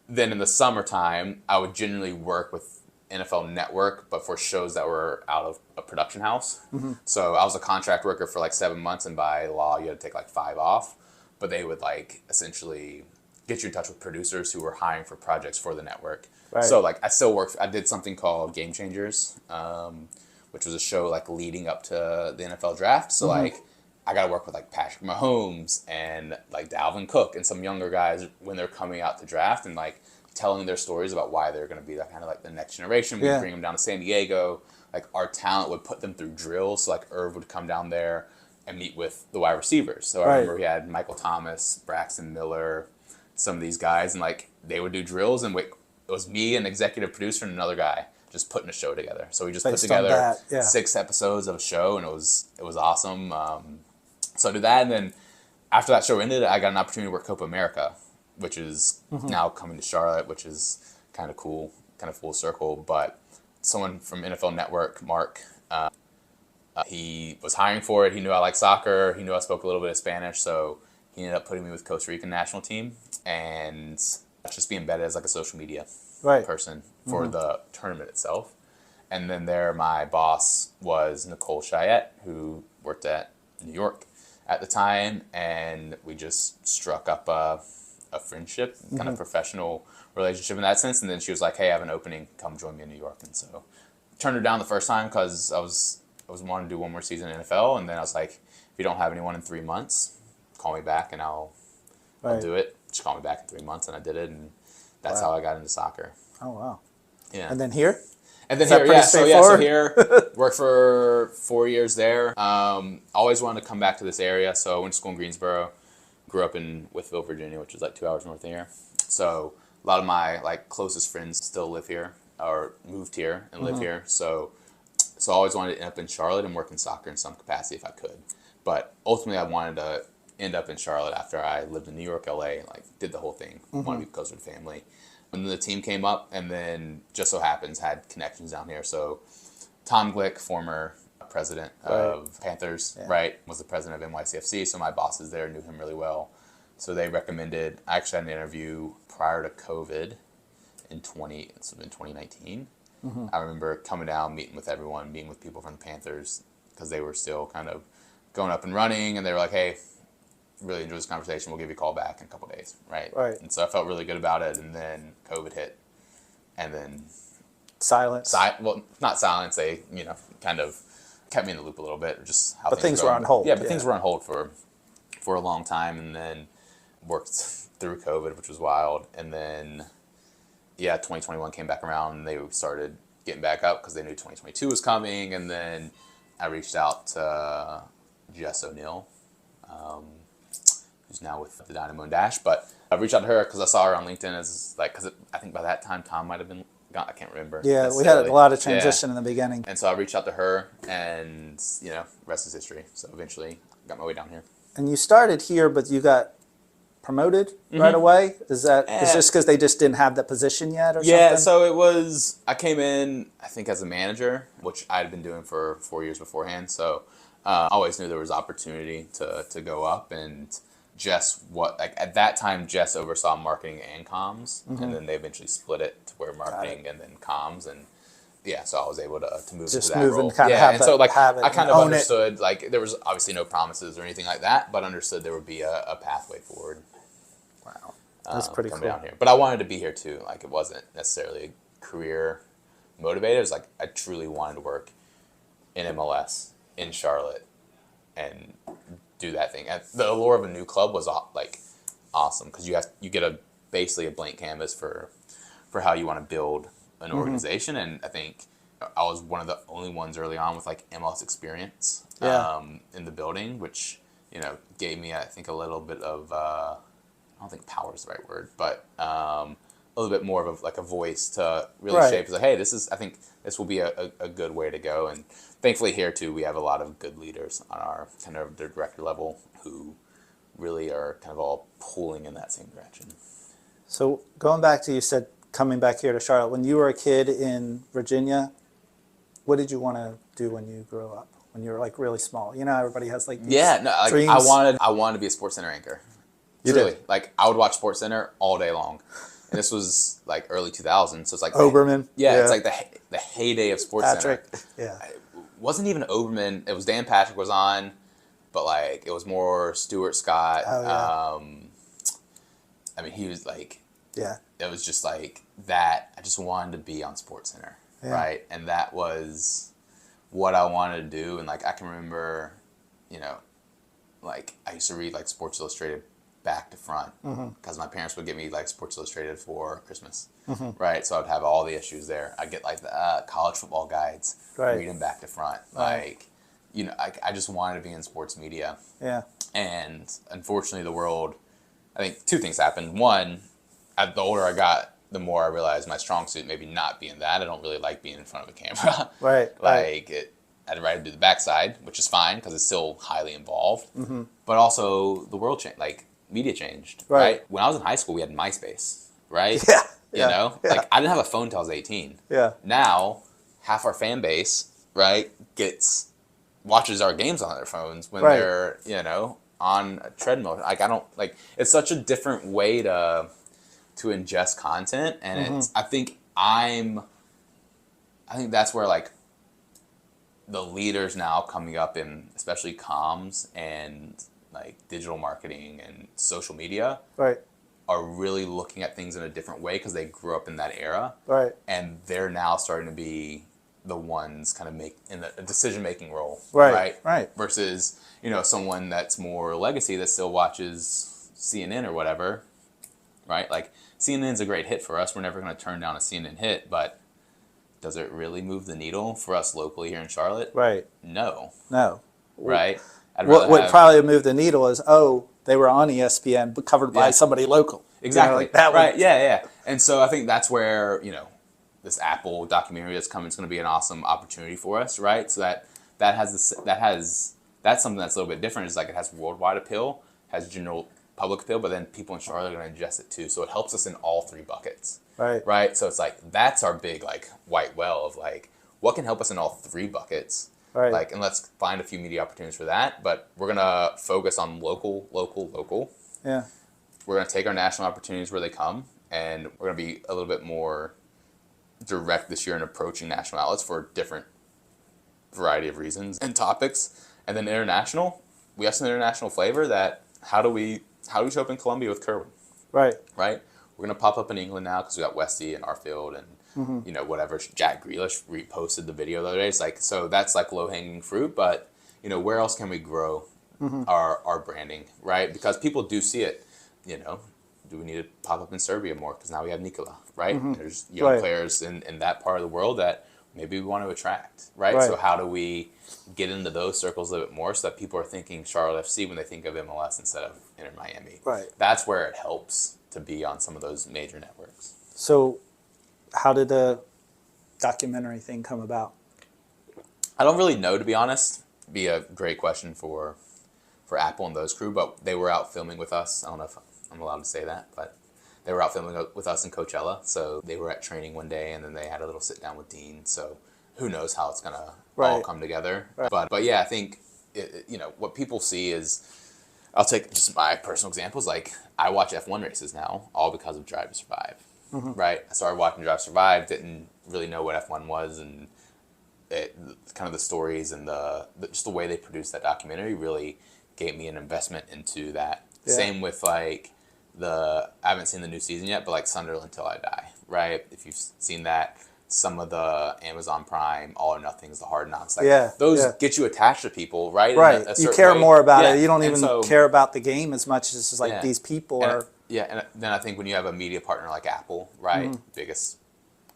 Then in the summertime, I would generally work with NFL Network, but for shows that were out of a production house. So I was a contract worker for like 7 months, and by law, you had to take like 5 off. But they would like essentially get you in touch with producers who were hiring for projects for the network. So like I still worked. I did something called Game Changers, which was a show like leading up to the NFL draft. So like I got to work with like Patrick Mahomes and like Dalvin Cook and some younger guys when they're coming out to draft, and like telling their stories about why they're going to be that kind of like the next generation. We'd bring them down to San Diego. Like our talent would put them through drills. So like Irv would come down there and meet with the wide receivers. So I remember we had Michael Thomas, Braxton Miller, some of these guys, and like they would do drills, and it was me, an executive producer, and another guy just putting a show together. So we just put together 6 episodes of a show, and it was awesome. So I did that, and then after that show ended, I got an opportunity to work Copa America, which is now coming to Charlotte, which is kind of cool, kind of full circle. But someone from NFL Network, Mark, he was hiring for it. He knew I liked soccer. He knew I spoke a little bit of Spanish, so he ended up putting me with Costa Rican national team, and just be embedded as like a social media person for the tournament itself. And then there, my boss was Nicole Chayette, who worked at New York at the time, and we just struck up a friendship, kind of professional relationship in that sense. And then she was like, hey, I have an opening, come join me in New York. And so turned it down the first time because I was wanting to do one more season in NFL, and then I was like, if you don't have anyone in 3 months, call me back and I'll do it. Just call me back in 3 months, and I did it, and that's how I got into soccer. Oh wow. Yeah. And then here? And then Is that here, pretty so straightforward? here, worked for 4 years there. Always wanted to come back to this area, so I went to school in Greensboro. Grew up in Wytheville, Virginia, which is like 2 hours north of here. So a lot of my like closest friends still live here or moved here and live here. So I always wanted to end up in Charlotte and work in soccer in some capacity if I could. But ultimately, I wanted to end up in Charlotte after I lived in New York, LA, like did the whole thing. Wanted to be closer to family. And then the team came up, and then just so happens had connections down here. So Tom Glick, former president of Panthers, was the president of NYCFC. So my bosses there knew him really well. So they recommended. I actually had an interview prior to COVID in 2019. I remember coming down, meeting with everyone, meeting with people from the Panthers because they were still kind of going up and running, and they were like, "Hey, really enjoyed this conversation. We'll give you a call back in a couple days," right? And so I felt really good about it, and then COVID hit, and then Silence. well, not silence. They kind of kept me in the loop a little bit, just how Things were were on hold. Yeah, but things were on hold for a long time, and then worked through COVID, which was wild, and then 2021 came back around, and they started getting back up because they knew 2022 was coming, and then I reached out to Jess O'Neill, who's now with the Dynamo and Dash, but I reached out to her because I saw her on LinkedIn because I think by that time Tom might have been gone. I can't remember. Yeah, we had a lot of transition in the beginning. And so I reached out to her, and rest is history. So eventually got my way down here. And you started here, but you got promoted right away? Is this because they just didn't have that position yet or something? Yeah, so it was, I came in, I think, as a manager, which I had been doing for 4 years beforehand. So I always knew there was opportunity to go up. And Jess, at that time, Jess oversaw marketing and comms. And then they eventually split it to where marketing and then comms. And so I was able to move Just into that role. Kind of and so have it I kind and of own understood, there was obviously no promises or anything like that, but understood there would be a pathway forward. Wow, that's pretty cool. Down here. But I wanted to be here too. It wasn't necessarily career motivated. It was I truly wanted to work in MLS in Charlotte and do that thing. And the allure of a new club was awesome because you get basically a blank canvas for how you want to build an organization. And I think I was one of the only ones early on with MLS experience in the building, which gave me, I think, a little bit of I don't think power is the right word, but a little bit more of a voice to really shape. It's hey, I think this will be a good way to go. And thankfully here too, we have a lot of good leaders on our kind of the director level who really are kind of all pulling in that same direction. So going back to, you said coming back here to Charlotte, when you were a kid in Virginia, what did you want to do when you grew up? When you were really small? Everybody has these dreams. I wanted to be a SportsCenter anchor. You Truly. did? I would watch SportsCenter all day long. And this was early 2000s, so it's Oberman. It's the heyday of SportsCenter. Patrick. Yeah. It wasn't even Oberman. It was Dan Patrick was on, but it was more Stuart Scott. Oh, yeah. He was yeah. It was just that. I just wanted to be on SportsCenter, right? And that was what I wanted to do. And I can remember, I used to read Sports Illustrated back to front because my parents would get me Sports Illustrated for Christmas, right? So I'd have all the issues there. I'd get the college football guides, read them back to front. I just wanted to be in sports media. Yeah. And unfortunately, the world, I think two things happened. One, the older I got, the more I realized my strong suit maybe not being that. I don't really like being in front of a camera. Right. I'd rather do the backside, which is fine because it's still highly involved. But also the world changed, media changed, right? When I was in high school, we had MySpace, right? Yeah. I didn't have a phone until I was 18. Yeah. Now, half our fan base, right, watches our games on their phones when they're, on a treadmill. It's such a different way to ingest content, and I think that's where the leaders now coming up in especially comms and digital marketing and social media are really looking at things in a different way because they grew up in that era. Right. And they're now starting to be the ones kind of make in the decision-making role. Right. Versus, someone that's more legacy that still watches CNN or whatever, right? Like, CNN's a great hit for us. We're never going to turn down a CNN hit, but does it really move the needle for us locally here in Charlotte? Right. No. No. Right? What probably moved the needle is, they were on ESPN, but covered by somebody local. Exactly. Like that right. would, Yeah. And so I think that's where, this Apple documentary that's coming is going to be an awesome opportunity for us, right? So that's something that's a little bit different. It's like it has worldwide appeal, has general public appeal, but then people in Charlotte are going to ingest it too. So it helps us in all three buckets. Right. So it's like that's our big like white whale of like what can help us in all three buckets. Right. Like, and let's find a few media opportunities for that. But we're gonna focus on local. Yeah. We're gonna take our national opportunities where they come, and we're gonna be a little bit more direct this year in approaching national outlets for a different variety of reasons and topics. And then international, we have some international flavor that how do we show up in Colombia with Kerwin? Right. Right. We're gonna pop up in England now because we got Westy and Arfield and whatever. Jack Grealish reposted the video the other day. It's like so that's like low hanging fruit, but where else can we grow our branding, right? Because people do see it. Do we need to pop up in Serbia more? Because now we have Nikola, right? There's young players in that part of the world that maybe we want to attract, right? So how do we get into those circles a little bit more so that people are thinking Charlotte FC when they think of MLS instead of Inter Miami? Right. That's where it helps to be on some of those major networks. So how did the documentary thing come about? I don't really know, to be honest. Be a great question for Apple and those crew, but they were out filming with us. I don't know if I'm allowed to say that, but they were out filming with us in Coachella. So they were at training one day, and then they had a little sit down with Dean. So who knows how it's gonna all come together? Right. But yeah, I think what people see is. I'll take just my personal examples. Like I watch F1 races now, all because of Drive to Survive. Right? I started watching Drive to Survive, didn't really know what F1 was, and kind of the stories and just the way they produced that documentary really gave me an investment into that. Yeah. Same with like I haven't seen the new season yet, but like Sunderland Till I Die, right? If you've seen that, some of the Amazon Prime, All or Nothing's, the Hard Knocks, like those get you attached to people, right? Right. You care more about it. You don't even so, care about the game as much as it's like these people are. And then I think when you have a media partner like Apple, right, biggest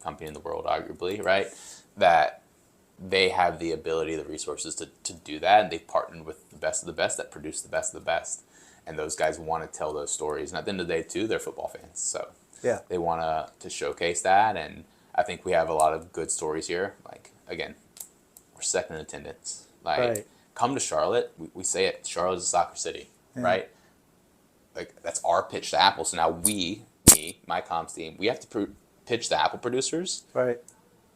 company in the world, arguably, right, that they have the ability, the resources to do that, and they've partnered with the best of the best that produce the best of the best, and those guys want to tell those stories. And at the end of the day, too, they're football fans, so they want to showcase that, and I think we have a lot of good stories here. Like again, we're second in attendance. Like come to Charlotte. We say it. Charlotte is a soccer city, right? Like that's our pitch to Apple. So now my comms team, we have to pitch the Apple producers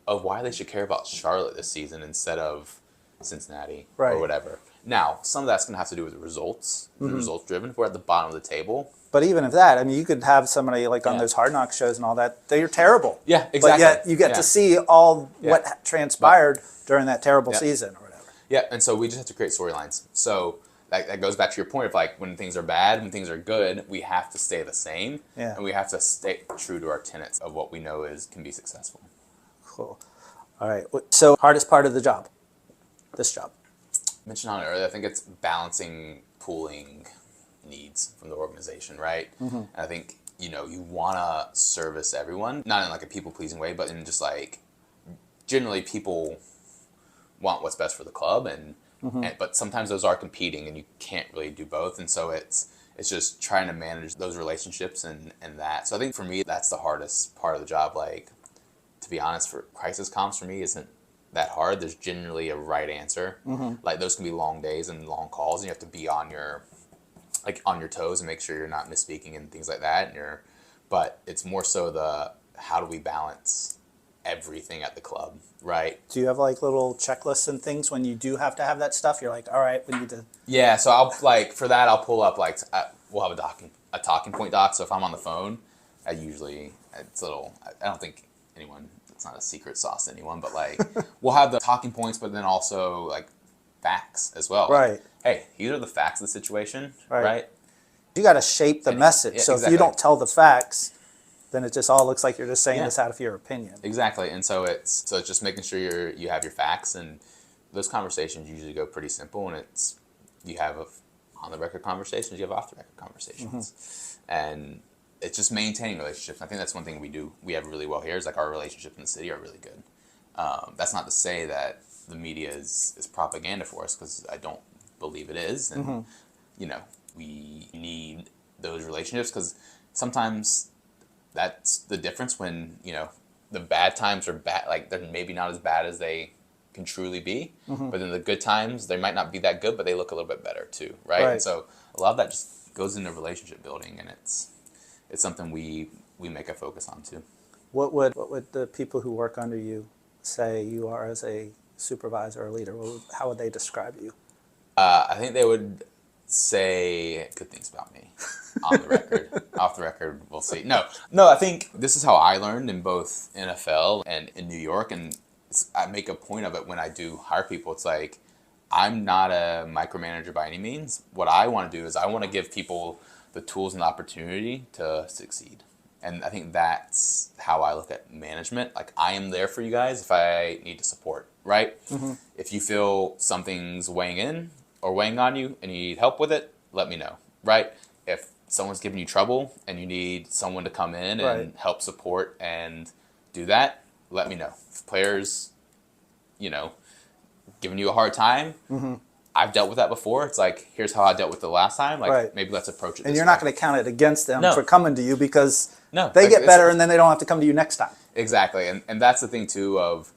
of why they should care about Charlotte this season instead of Cincinnati or whatever. Now, some of that's going to have to do with the results. The results driven. If we're at the bottom of the table. But even if that, I mean, you could have somebody like on those Hard Knock shows and all that. They're terrible. Yeah, exactly. But yet you get to see all what transpired during that terrible season or whatever. Yeah, and so we just have to create storylines. So that goes back to your point of like when things are bad, when things are good, we have to stay the same. Yeah. And we have to stay true to our tenets of what we know can be successful. Cool. All right. So hardest part of the job, this job. I mentioned on it earlier, I think it's balancing, pooling needs from the organization, right? And I think, you want to service everyone, not in like a people-pleasing way, but in just like, generally people want what's best for the club, but sometimes those are competing and you can't really do both. And so it's just trying to manage those relationships and that. So I think for me, that's the hardest part of the job. Like, to be honest, for crisis comms for me isn't that hard. There's generally a right answer. Like those can be long days and long calls, and you have to be on your toes and make sure you're not misspeaking and things like that. But it's more so how do we balance everything at the club, right? Do you have like little checklists and things when you do have to have that stuff? You're like, all right, we need to. Yeah, so I'll for that I'll pull up we'll have a talking point doc. So if I'm on the phone, it's a little. I don't think anyone. It's not a secret sauce to anyone, but like we'll have the talking points, but then also like facts as well. Right. Like, hey, these are the facts of the situation, right? You got to shape the message. So if you don't tell the facts, then it just all looks like you're just saying Yeah. this out of your opinion. Exactly, and so it's just making sure you have your facts, and those conversations usually go pretty simple, and it's you have on the record conversations, you have off the record conversations, and it's just maintaining relationships. I think that's one thing we have really well here is like our relationships in the city are really good. That's not to say that the media is propaganda for us, because I don't believe it is, and you know, we need those relationships, because sometimes that's the difference when, you know, the bad times are bad, like they're maybe not as bad as they can truly be, but then the good times, they might not be that good, but they look a little bit better too, right? Right. And so a lot of that just goes into relationship building, and it's something we make a focus on too. What would the people who work under you say you are as a supervisor or leader? How would they describe you? I think they would say good things about me on the record. Off the record, we'll see. No, I think this is how I learned in both NFL and in New York, and I make a point of it when I do hire people. It's like, I'm not a micromanager by any means. What I want to do is I want to give people the tools and the opportunity to succeed. And I think that's how I look at management. Like, I am there for you guys if I need to support, right? If you feel something's weighing in or weighing on you and you need help with it, let me know, right? If someone's giving you trouble and you need someone to come in and Right. help support and do that, let me know. If players, you know, giving you a hard time, I've dealt with that before. It's like, here's how I dealt with it last time. Like, Right. maybe let's approach it And this you're way. not going to count it against them No. for coming to you, because No, they like, get it's- better and then they don't have to come to you next time. Exactly, and that's the thing too of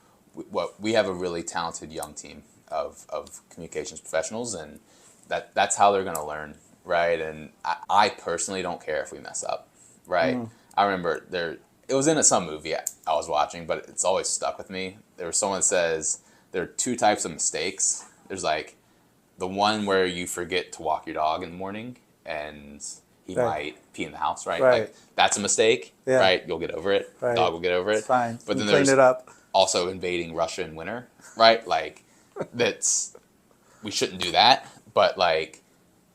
what we have a really talented young team of communications professionals, and that's how they're going to learn, right? And I personally don't care if we mess up, right? I remember it was in some movie I was watching, but it's always stuck with me. There was someone that says there are two types of mistakes. There's like the one where you forget to walk your dog in the morning and he Right. might pee in the house, right? Right. Like, that's a mistake, Yeah. right? You'll get over it. Right. Dog will get over it. It's fine. But You then clean there's it up. also invading Russia in winter, right? Like, we shouldn't do that, but like,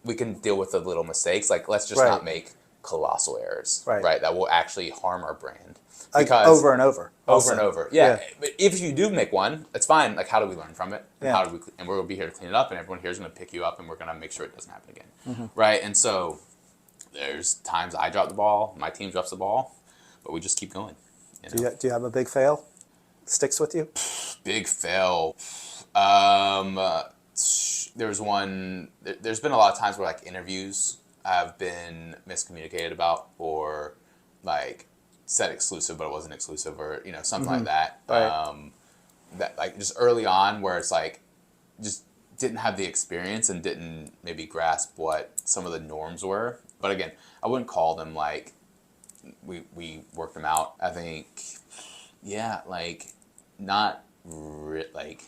we can deal with the little mistakes. Like, let's just Right. not make colossal errors, Right. right? That will actually harm our brand. Like, Because over and over. over also. and over. Yeah. But if you do make one, it's fine. Like, how do we learn from it? And Yeah. and we're going to be here to clean it up, and everyone here is going to pick you up, and we're going to make sure it doesn't happen again. Right? And so there's times I drop the ball, my team drops the ball, but we just keep going. You know? Do you have a big fail? Sticks with you? Big fail. There's one. There's been a lot of times where like interviews have been miscommunicated about, or like said exclusive but it wasn't exclusive, or you know, something like that. Right. That like just early on where it's like just didn't have the experience and didn't maybe grasp what some of the norms were. But again, I wouldn't call them like we worked them out. I think, yeah, like not like.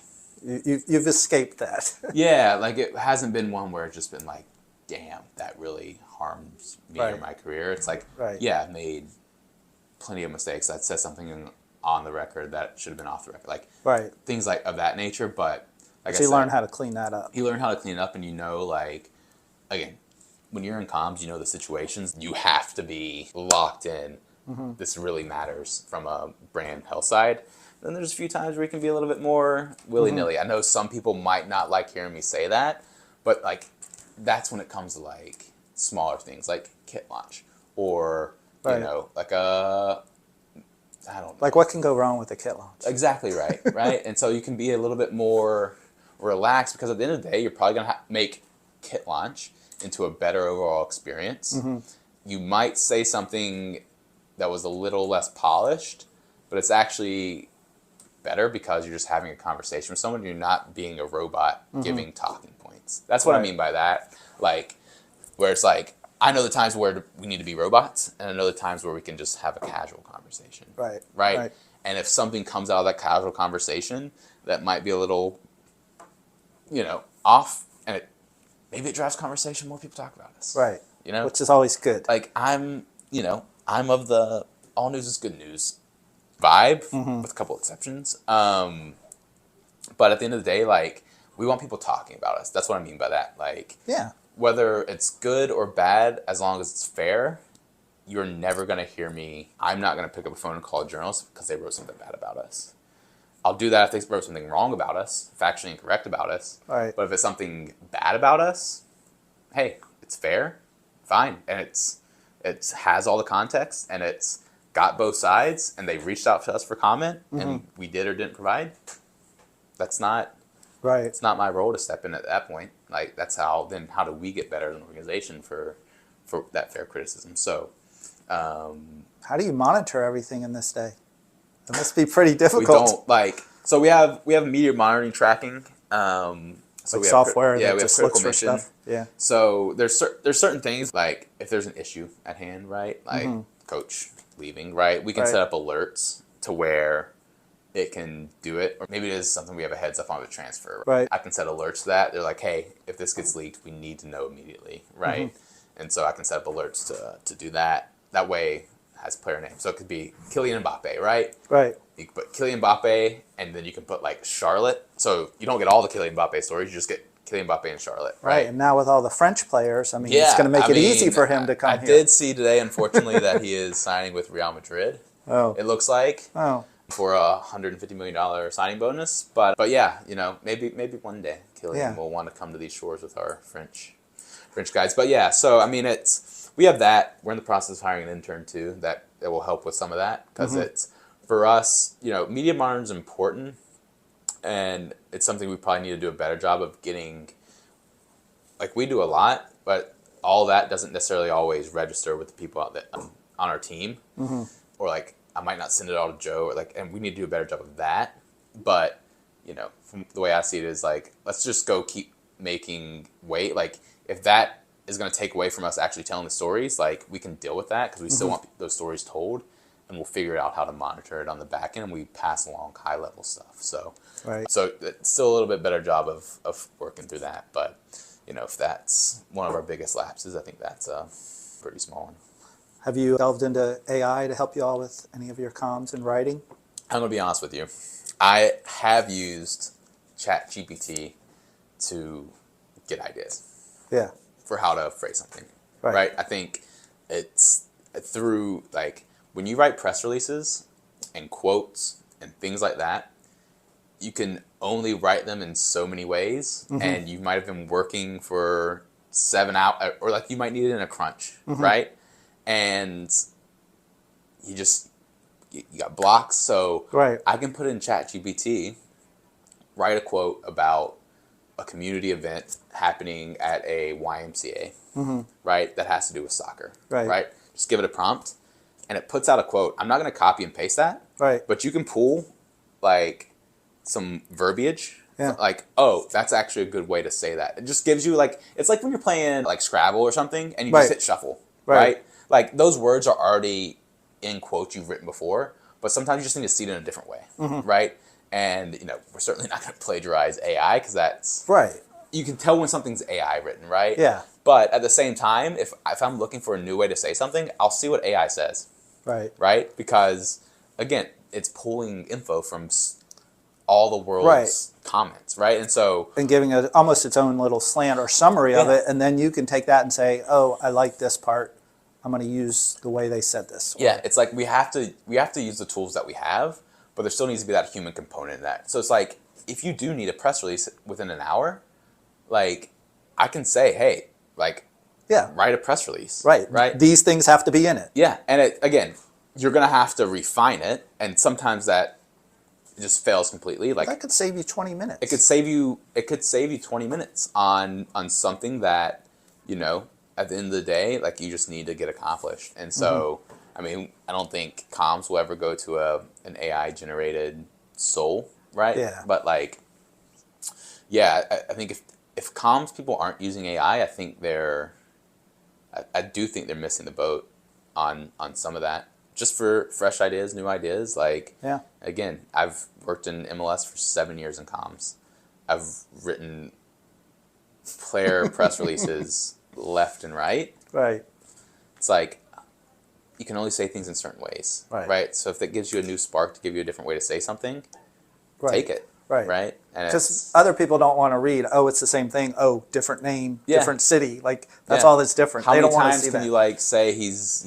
You've escaped that. Yeah, like it hasn't been one where it's just been like, damn, that really harms me or Right. my career. It's like, Right. yeah, I've made plenty of mistakes. I said something on the record that should have been off the record. Like, Right. things like of that nature. But like So I you said, learn how to clean that up. you learn how to clean it up, and you know, like, again, when you're in comms, you know the situations. You have to be locked in. This really matters from a brand health side. Then there's a few times where you can be a little bit more willy-nilly. I know some people might not like hearing me say that, but like that's when it comes to like smaller things like kit launch, or Right. you know, like I don't know. Like, what can go wrong with a kit launch? Exactly right, right? And so you can be a little bit more relaxed, because at the end of the day, you're probably going to make kit launch into a better overall experience. You might say something that was a little less polished, but it's actually better because you're just having a conversation with someone. You're not being a robot giving talking points. That's what I Right. mean by that. Like, where it's like, I know the times where we need to be robots, and I know the times where we can just have a casual conversation. Right. Right? And if something comes out of that casual conversation that might be a little, you know, off, and maybe it drives conversation, more people talk about us. Right. You know? Which is always good. Like, I'm of the all news is good news vibe, with a couple exceptions. But at the end of the day, like, we want people talking about us. That's what I mean by that. Like, Yeah. whether it's good or bad, as long as it's fair, you're never going to hear me. I'm not going to pick up a phone and call a journalist because they wrote something bad about us. I'll do that if they wrote something wrong about us, factually incorrect about us. Right. But if it's something bad about us, hey, it's fair, fine, and it has all the context, and it's got both sides, and they reached out to us for comment, and we did or didn't provide. That's not Right. It's not my role to step in at that point. Like that's how do we get better as an organization for that fair criticism? So How do you monitor everything in this day? It must be pretty we difficult. don't so we have media monitoring tracking. So Like we have software yeah, that we have just critical looks for mission. stuff. Yeah. So there's certain things like if there's an issue at hand, right? Like coach leaving, right? We can Right. set up alerts to where it can do it, or maybe it is something we have a heads up on the transfer. Right. I can set alerts to that. They're like, hey, if this gets leaked, we need to know immediately, right? And so I can set up alerts to do that. That way it has player name. So it could be Kylian Mbappe, right? Right. You can put Kylian Mbappe, and then you can put like Charlotte. So you don't get all the Kylian Mbappe stories. You just get Kylian Mbappe and Charlotte, Right. right? And now with all the French players, I mean, it's going to make it easy for him to come I here. did see today, unfortunately, that he is signing with Real Madrid. Oh. It looks like Oh. for a $150 million signing bonus, but yeah, maybe one day Kylian Yeah. will want to come to these shores with our French guys. But yeah, so I mean, we have that. We're in the process of hiring an intern too that will help with some of that because it's for us. Media monitoring is important, and it's something we probably need to do a better job of getting. Like we do a lot, but all that doesn't necessarily always register with the people out there on our team, or like I might not send it all to Joe, or and we need to do a better job of that. But from the way I see it is like let's just go keep making weight. Like if that is going to take away from us actually telling the stories, like we can deal with that because we still want those stories told, and we'll figure out how to monitor it on the back end, and we pass along high level stuff. So Right. so it's still a little bit better job of working through that, but. If that's one of our biggest lapses, I think that's a pretty small one. Have you delved into AI to help you all with any of your comms and writing? I'm going to be honest with you. I have used ChatGPT to get ideas Yeah. for how to phrase something. Right. Right? I think it's through, when you write press releases and quotes and things like that, you can only write them in so many ways, and you might have been working for 7 hours, or you might need it in a crunch, right? And you got blocks, so Right. I can put in ChatGPT, write a quote about a community event happening at a YMCA, right? That has to do with soccer, Right. Just give it a prompt, and it puts out a quote. I'm not going to copy and paste that, Right. but you can pull some verbiage. Yeah. Oh, that's actually a good way to say that. It just gives you it's like when you're playing Scrabble or something and you just Right. hit shuffle, Right. right? Those words are already in quotes you've written before, but sometimes you just need to see it in a different way, right? And we're certainly not going to plagiarize AI because that's Right. you can tell when something's AI written, right? Yeah. But at the same time, if I'm looking for a new way to say something, I'll see what AI says, Right. right? Because again, it's pulling info from all the world's Right. comments, right? And so And giving it almost its own little slant or summary of Yeah. it, and then you can take that and say, "Oh, I like this part. I'm going to use the way they said this." yeah, it's like we have to use the tools that we have, but there still needs to be that human component in that. So it's like if you do need a press release within an hour, I can say, hey, Yeah. write a press release, Right. right? These things have to be in it. Yeah, and again, you're gonna have to refine it, and sometimes that just fails completely. That could save you 20 minutes. It could save you 20 minutes on something that at the end of the day you just need to get accomplished. And so I mean, I don't think comms will ever go to an AI generated soul, right? Yeah. But I think if comms people aren't using AI, I think I do think they're missing the boat on some of that. Just for fresh ideas, new ideas. Yeah. Again, I've worked in MLS for 7 years in comms. I've written player press releases left and right. Right. It's you can only say things in certain ways, Right. So if that gives you a new spark to give you a different way to say something, Right. take it, Right. right? And Because other people don't want to read, "Oh, it's the same thing. Oh, different name, Yeah. different city." That's Yeah. all that's different. How they many don't want to times see can that. you say he's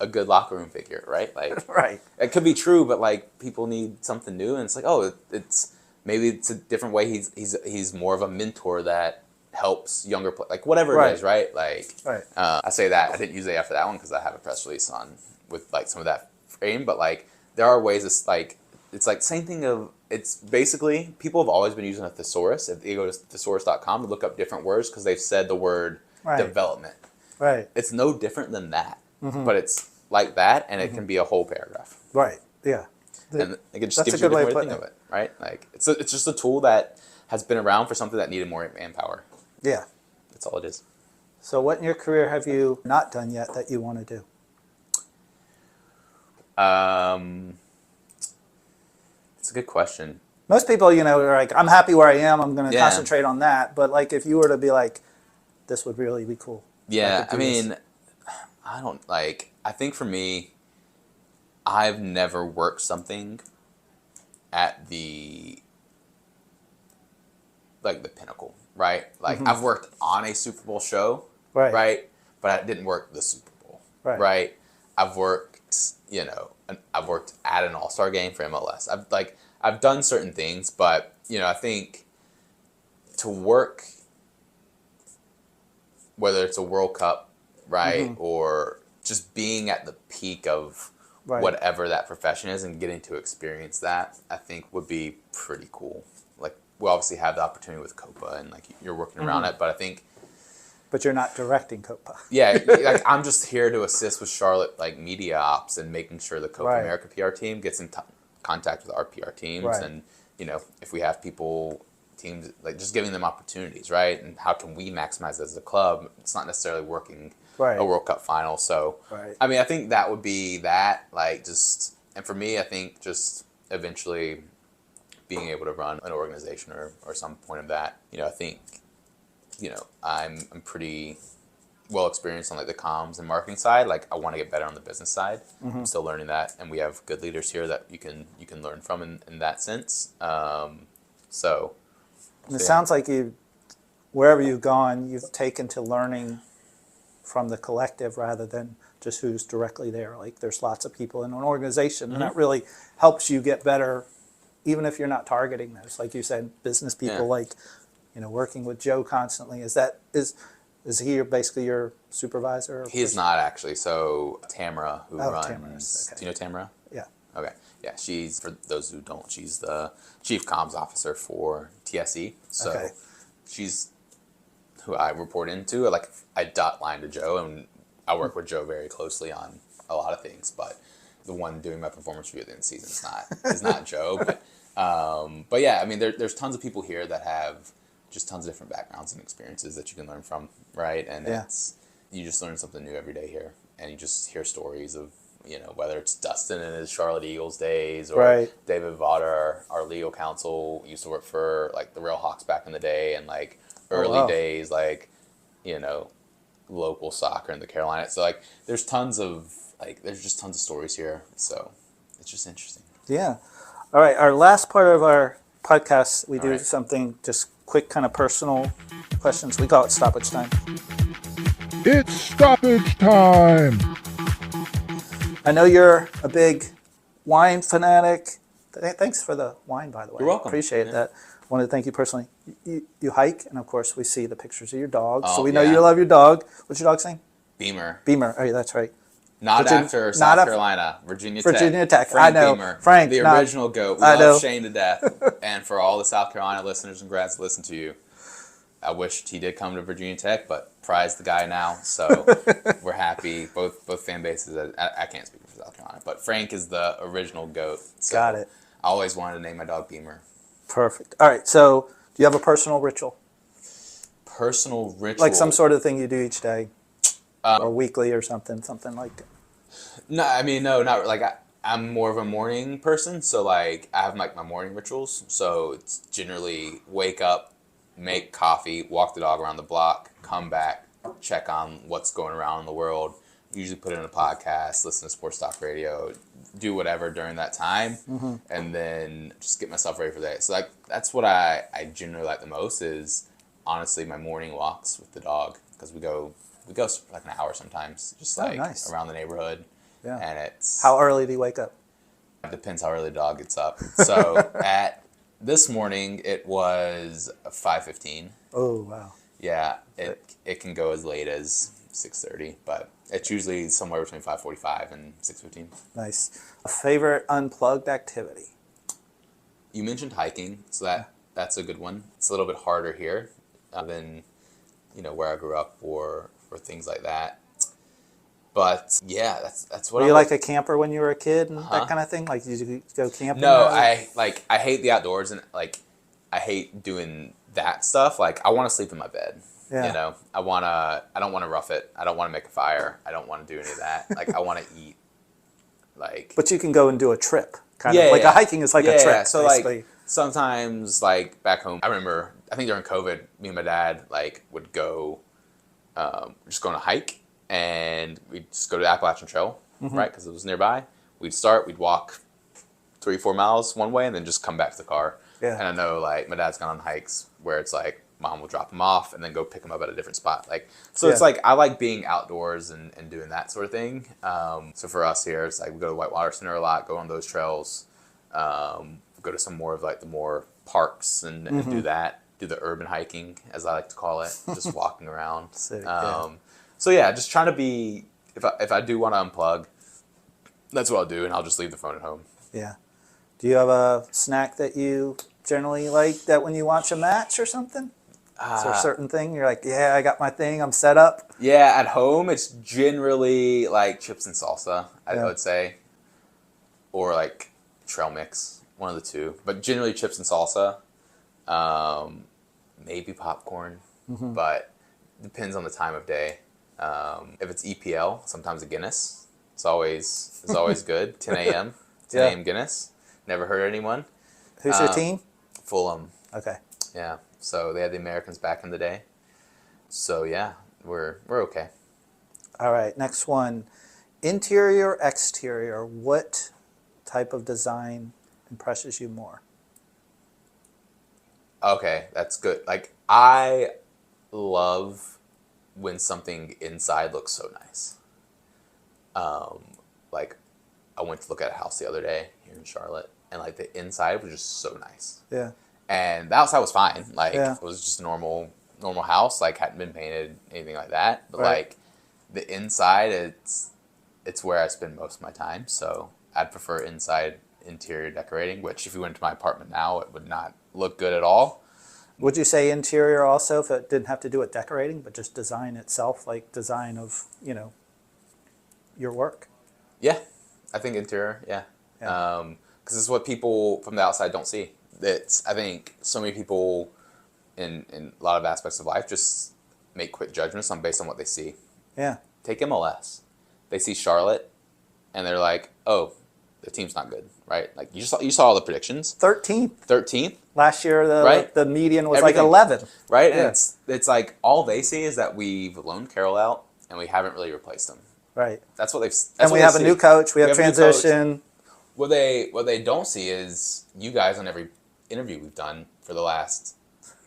a good locker room figure, right? Like, Right. it could be true, but like people need something new, and it's like, oh, it's maybe it's a different way. He's more of a mentor that helps younger like whatever Right. it is, right? Like, Right. I say that I didn't use it after that one because I have a press release on with like some of that frame, but like there are ways it's like same thing of it's basically people have always been using a thesaurus. If you go to thesaurus.com and look up different words because they've said the word Right. development. Right. It's no different than that, but it's like that, and it can be a whole paragraph. Right. Yeah. And it just That's gives a you a good way different way of to think putting of it, right? Like it's just a tool that has been around for something that needed more manpower. Yeah. That's all it is. So what in your career have you not done yet that you want to do? It's a good question. Most people, are like, I'm happy where I am. I'm going to Yeah. concentrate on that. But like, if you were to be like, this would really be cool. Yeah, could I do this. mean, I think for me, I've never worked something at the pinnacle, right? Like I've worked on a Super Bowl show, Right. right? But I didn't work the Super Bowl, Right. right? I've worked, I've worked at an All-Star game for MLS. I've done certain things, but I think to work, whether it's a World Cup, right, or just being at the peak of Right. whatever that profession is and getting to experience that, I think would be pretty cool. Like we obviously have the opportunity with Copa and like you're working around it, but I think But you're not directing Copa. yeah, like I'm just here to assist with Charlotte like media ops and making sure the Copa Right. America PR team gets in contact with our PR teams Right. and if we have teams like just giving them opportunities, right? And how can we maximize as a club? It's not necessarily working Right. a World Cup final. So Right. I mean, I think that would be that like just and for me, I think just eventually being able to run an organization or some point of that. I think I'm pretty well experienced on like the comms and marketing side. Like I want to get better on the business side. I'm still learning that, and we have good leaders here that you can learn from in that sense. So And it yeah. sounds like wherever you've gone, you've taken to learning from the collective rather than just who's directly there. Like there's lots of people in an organization, and that really helps you get better, even if you're not targeting those. Like you said, business people, Yeah. like working with Joe constantly. Is he basically your supervisor? Or He is person? not actually. So Tamara, who Oh, runs, Tamara's, okay. do you know Tamara? Yeah. Okay. Yeah, she's, for those who don't, she's the chief comms officer for TSE. So Okay. she's who I report into. Like I dot line to Joe, and I work with Joe very closely on a lot of things. But the one doing my performance review at the end of the season is not Joe. But yeah, I mean, there's tons of people here that have just tons of different backgrounds and experiences that you can learn from, right? And Yeah. you just learn something new every day here, and you just hear stories of whether it's Dustin and his Charlotte Eagles days, or Right. David Vaughter, our legal counsel, used to work for like the Real Hawks back in the day, and like early wow. days, like local soccer in the Carolinas. So like there's just tons of stories here. So it's just interesting. Yeah. All right. Our last part of our podcast, we do right. something just quick, kind of personal questions. We call it stoppage time. It's stoppage time. I know you're a big wine fanatic. Thanks for the wine, by the way. You're welcome. Appreciate Yeah. that. Wanted to thank you personally. You hike, and of course, we see the pictures of your dog. So Oh, we know yeah. you love your dog. What's your dog's name? Beamer. Beamer. Oh, yeah, that's right. Not Virginia- after not South after- Carolina, Virginia Virginia Tech. Tech. Frank I know. Beamer, Frank, the not- original GOAT. We I know. love Shane to death. And for all the South Carolina listeners and grads that listen to you, I wish he did come to Virginia Tech, but prize the guy now. So we're happy. Both fan bases. I can't speak for South Carolina, but Frank is the original GOAT. So Got it. I always wanted to name my dog Beamer. Perfect. All right. So do you have a personal ritual? Personal ritual. Like some sort of thing you do each day? Or weekly or something like that? No, I mean, no, not like I'm more of a morning person. So like I have like my morning rituals. So it's generally wake up, make coffee, walk the dog around the block, come back, check on what's going around in the world. Usually put in a podcast, listen to sports talk radio, do whatever during that time, and then just get myself ready for the day. So like that's what I generally like the most is honestly my morning walks with the dog, because we go like an hour sometimes, just Oh, like nice. around the neighborhood. Yeah. And it's How early do you wake up? it depends how early the dog gets up. So at this morning it was 5:15. Oh, wow. Yeah, it can go as late as 6:30, but it's usually somewhere between 5:45 and 6:15. Nice. A favorite unplugged activity? You mentioned hiking, so that's a good one. It's a little bit harder here than where I grew up or things like that. But yeah, that's what Were you like a camper when you were a kid and Uh-huh. that kind of thing? Like, did you go camping? No, or- I hate the outdoors and like I hate doing that stuff. Like I want to sleep in my bed. Yeah. I don't want to rough it. I don't want to make a fire. I don't want to do any of that. Like I want to eat. Like But you can go and do a trip, kind Yeah, of. Like yeah. a hiking is like a Yeah, trip, so basically. like sometimes like back home, I remember I think during COVID, me and my dad like would go, just go on a hike, and we'd just go to the Appalachian Trail, right? Because it was nearby. We'd walk 3-4 miles one way, and then just come back to the car. Yeah. And I know like my dad's gone on hikes where it's like mom will drop him off and then go pick him up at a different spot. Like so, it's Yeah. like I like being outdoors and doing that sort of thing. So for us here, it's like we go to Whitewater Center a lot, go on those trails. Go to some more of like the more parks and do that. Do the urban hiking, as I like to call it, just walking around. Sick, yeah. So yeah, just trying to be. If I do want to unplug, that's what I'll do, and I'll just leave the phone at home. Yeah. Do you have a snack that you generally like that when you watch a match or something? Is there a certain thing you're like, yeah, I got my thing, I'm set up? Yeah, at home it's generally like chips and salsa, I Yeah. would say, or like trail mix, one of the two. But generally chips and salsa, maybe popcorn, but depends on the time of day. If it's EPL, sometimes a Guinness. It's always good. 10 a.m. 10 Yeah. a.m. Guinness. Never hurt anyone. Who's your team? Fulham. Okay. Yeah. So they had the Americans back in the day. So yeah, we're okay. All right, next one. Interior, exterior, what type of design impresses you more? Okay, that's good. Like I love when something inside looks so nice. Like I went to look at a house the other day here in Charlotte, and like the inside was just so nice. Yeah. And the outside was fine. Like Yeah. it was just a normal house. Like hadn't been painted, anything like that. But Right. like the inside, it's where I spend most of my time. So I'd prefer inside interior decorating. Which if you went to my apartment now, it would not look good at all. Would you say interior also, if it didn't have to do with decorating, but just design itself, like design of, your work? Yeah, I think interior. Yeah, Yeah. because it's what people from the outside don't see. I think so many people in a lot of aspects of life just make quick judgments based on what they see. Yeah. Take MLS. They see Charlotte, and they're like, "Oh, the team's not good, right?" Like you saw all the predictions. 13th. 13th, Last year, Right. the median was Everything. like 11. right? Yeah. And it's like all they see is that we've loaned Carroll out and we haven't really replaced him. Right. That's what they've. That's And what we they have a see. new coach. We have a new coach. transition. What they don't see is you guys on every interview we've done for the last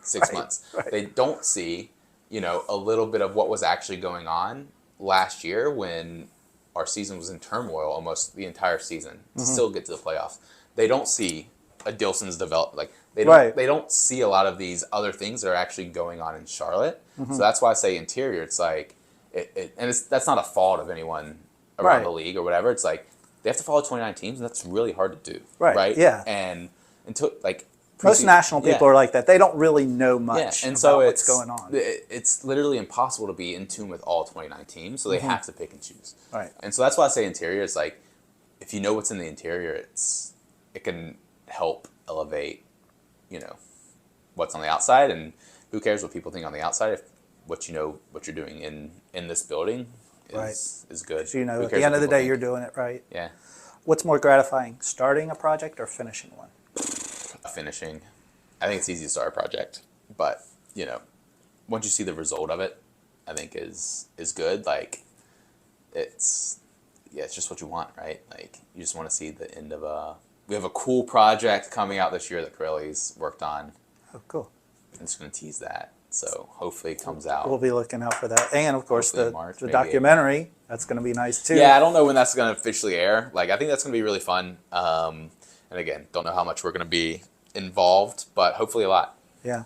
6 Right, months. right. They don't see, a little bit of what was actually going on last year when our season was in turmoil almost the entire season to Mm-hmm. still get to the playoffs. They don't see a Dilson's develop like Right. they don't see a lot of these other things that are actually going on in Charlotte. Mm-hmm. So that's why I say interior. It's like that's not a fault of anyone around Right. the league or whatever. It's like they have to follow 29 teams, and that's really hard to do. Right, yeah. And until like Most preseason- national people yeah. are like that. They don't really know Yeah, much and about so what's going on. It's literally impossible to be in tune with all 29 teams, so they have to pick and choose. Right. And so that's why I say interior is like, if you know what's in the interior, it can help elevate, what's on the outside, and who cares what people think on the outside if what you're doing in this building is good. So, Who at cares the what end of the people day, think? you're doing it right. Yeah, What's more gratifying, starting a project or finishing one? finishing. I think it's easy to start a project, but once you see the result of it, I think is good. Like it's just what you want, right? Like you just want to see the end of we have a cool project coming out this year that Corelli's worked on. Oh, cool. I'm just going to tease that. So hopefully it comes out. We'll be looking out for that. And, of course, Hopefully the, in March, the maybe documentary. That's going to be nice, too. Yeah, I don't know when that's going to officially air. Like, I think that's going to be really fun. And again, don't know how much we're going to be involved, but hopefully a lot. Yeah.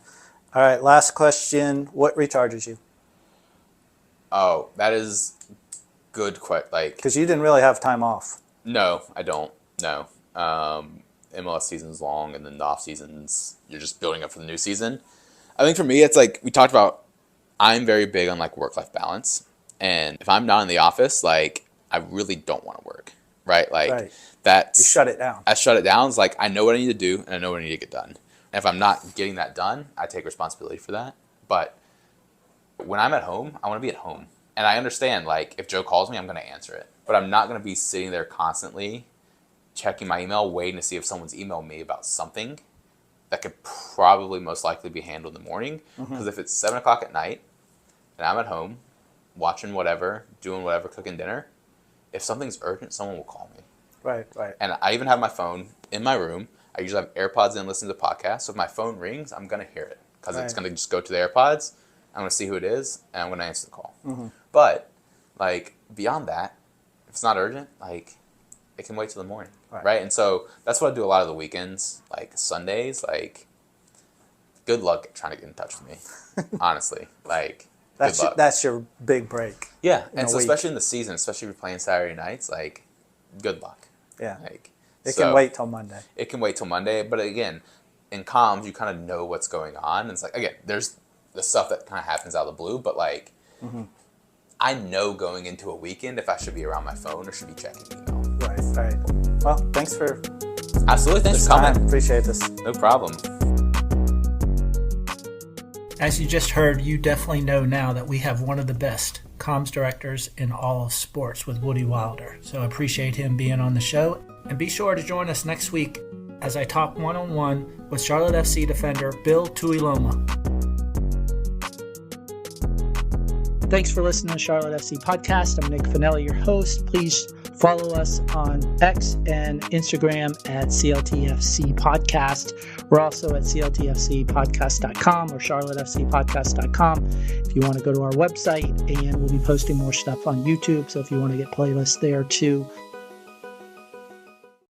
All right, last question. What recharges you? Oh, that is good. Like, Because you didn't really have time off. no, I don't. No. MLS season's long, and then the off seasons, you're just building up for the new season. I think for me, it's like we talked about, I'm very big on like work-life balance. And if I'm not in the office, like I really don't want to work, right? Like Right. that's... You shut it down. I shut it down. It's like I know what I need to do, and I know what I need to get done. And if I'm not getting that done, I take responsibility for that. But when I'm at home, I want to be at home. And I understand, like, if Joe calls me, I'm going to answer it. But I'm not going to be sitting there constantly checking my email, waiting to see if someone's emailed me about something that could probably most likely be handled in the morning. Because if it's 7 o'clock at night and I'm at home watching whatever, doing whatever, cooking dinner, if something's urgent, someone will call me. Right. And I even have my phone in my room. I usually have AirPods in, listening to podcasts. So if my phone rings, I'm going to hear it because it's going to just go to the AirPods. I'm going to see who it is, and I'm going to answer the call. But, like, beyond that, if it's not urgent, like, it can wait till the morning, right? And so that's what I do a lot of the weekends, like Sundays. Like, good luck trying to get in touch with me, honestly. Like, good luck. That's your big break. Yeah, in and a so week. especially in the season, especially if you're playing Saturday nights, like, good luck. Yeah. Like, It so can wait till Monday. It can wait till Monday, but again, in comms, you kind of know what's going on. And it's like, again, there's the stuff that kind of happens out of the blue, but like, I know going into a weekend if I should be around my phone or should be checking email. Right. Well, thanks for Absolutely, thanks this for time. coming. Appreciate this. No problem. As you just heard, you definitely know now that we have one of the best comms directors in all of sports with Woody Wilder. So I appreciate him being on the show. And be sure to join us next week as I talk one-on-one with Charlotte FC defender Bill Tuiloma. Thanks for listening to the Charlotte FC podcast. I'm Nick Finelli, your host. Please follow us on X and Instagram at CLTFC Podcast. We're also at CLTFCpodcast.com or CharlotteFCpodcast.com if you want to go to our website, and we'll be posting more stuff on YouTube. So if you want to get playlists there too,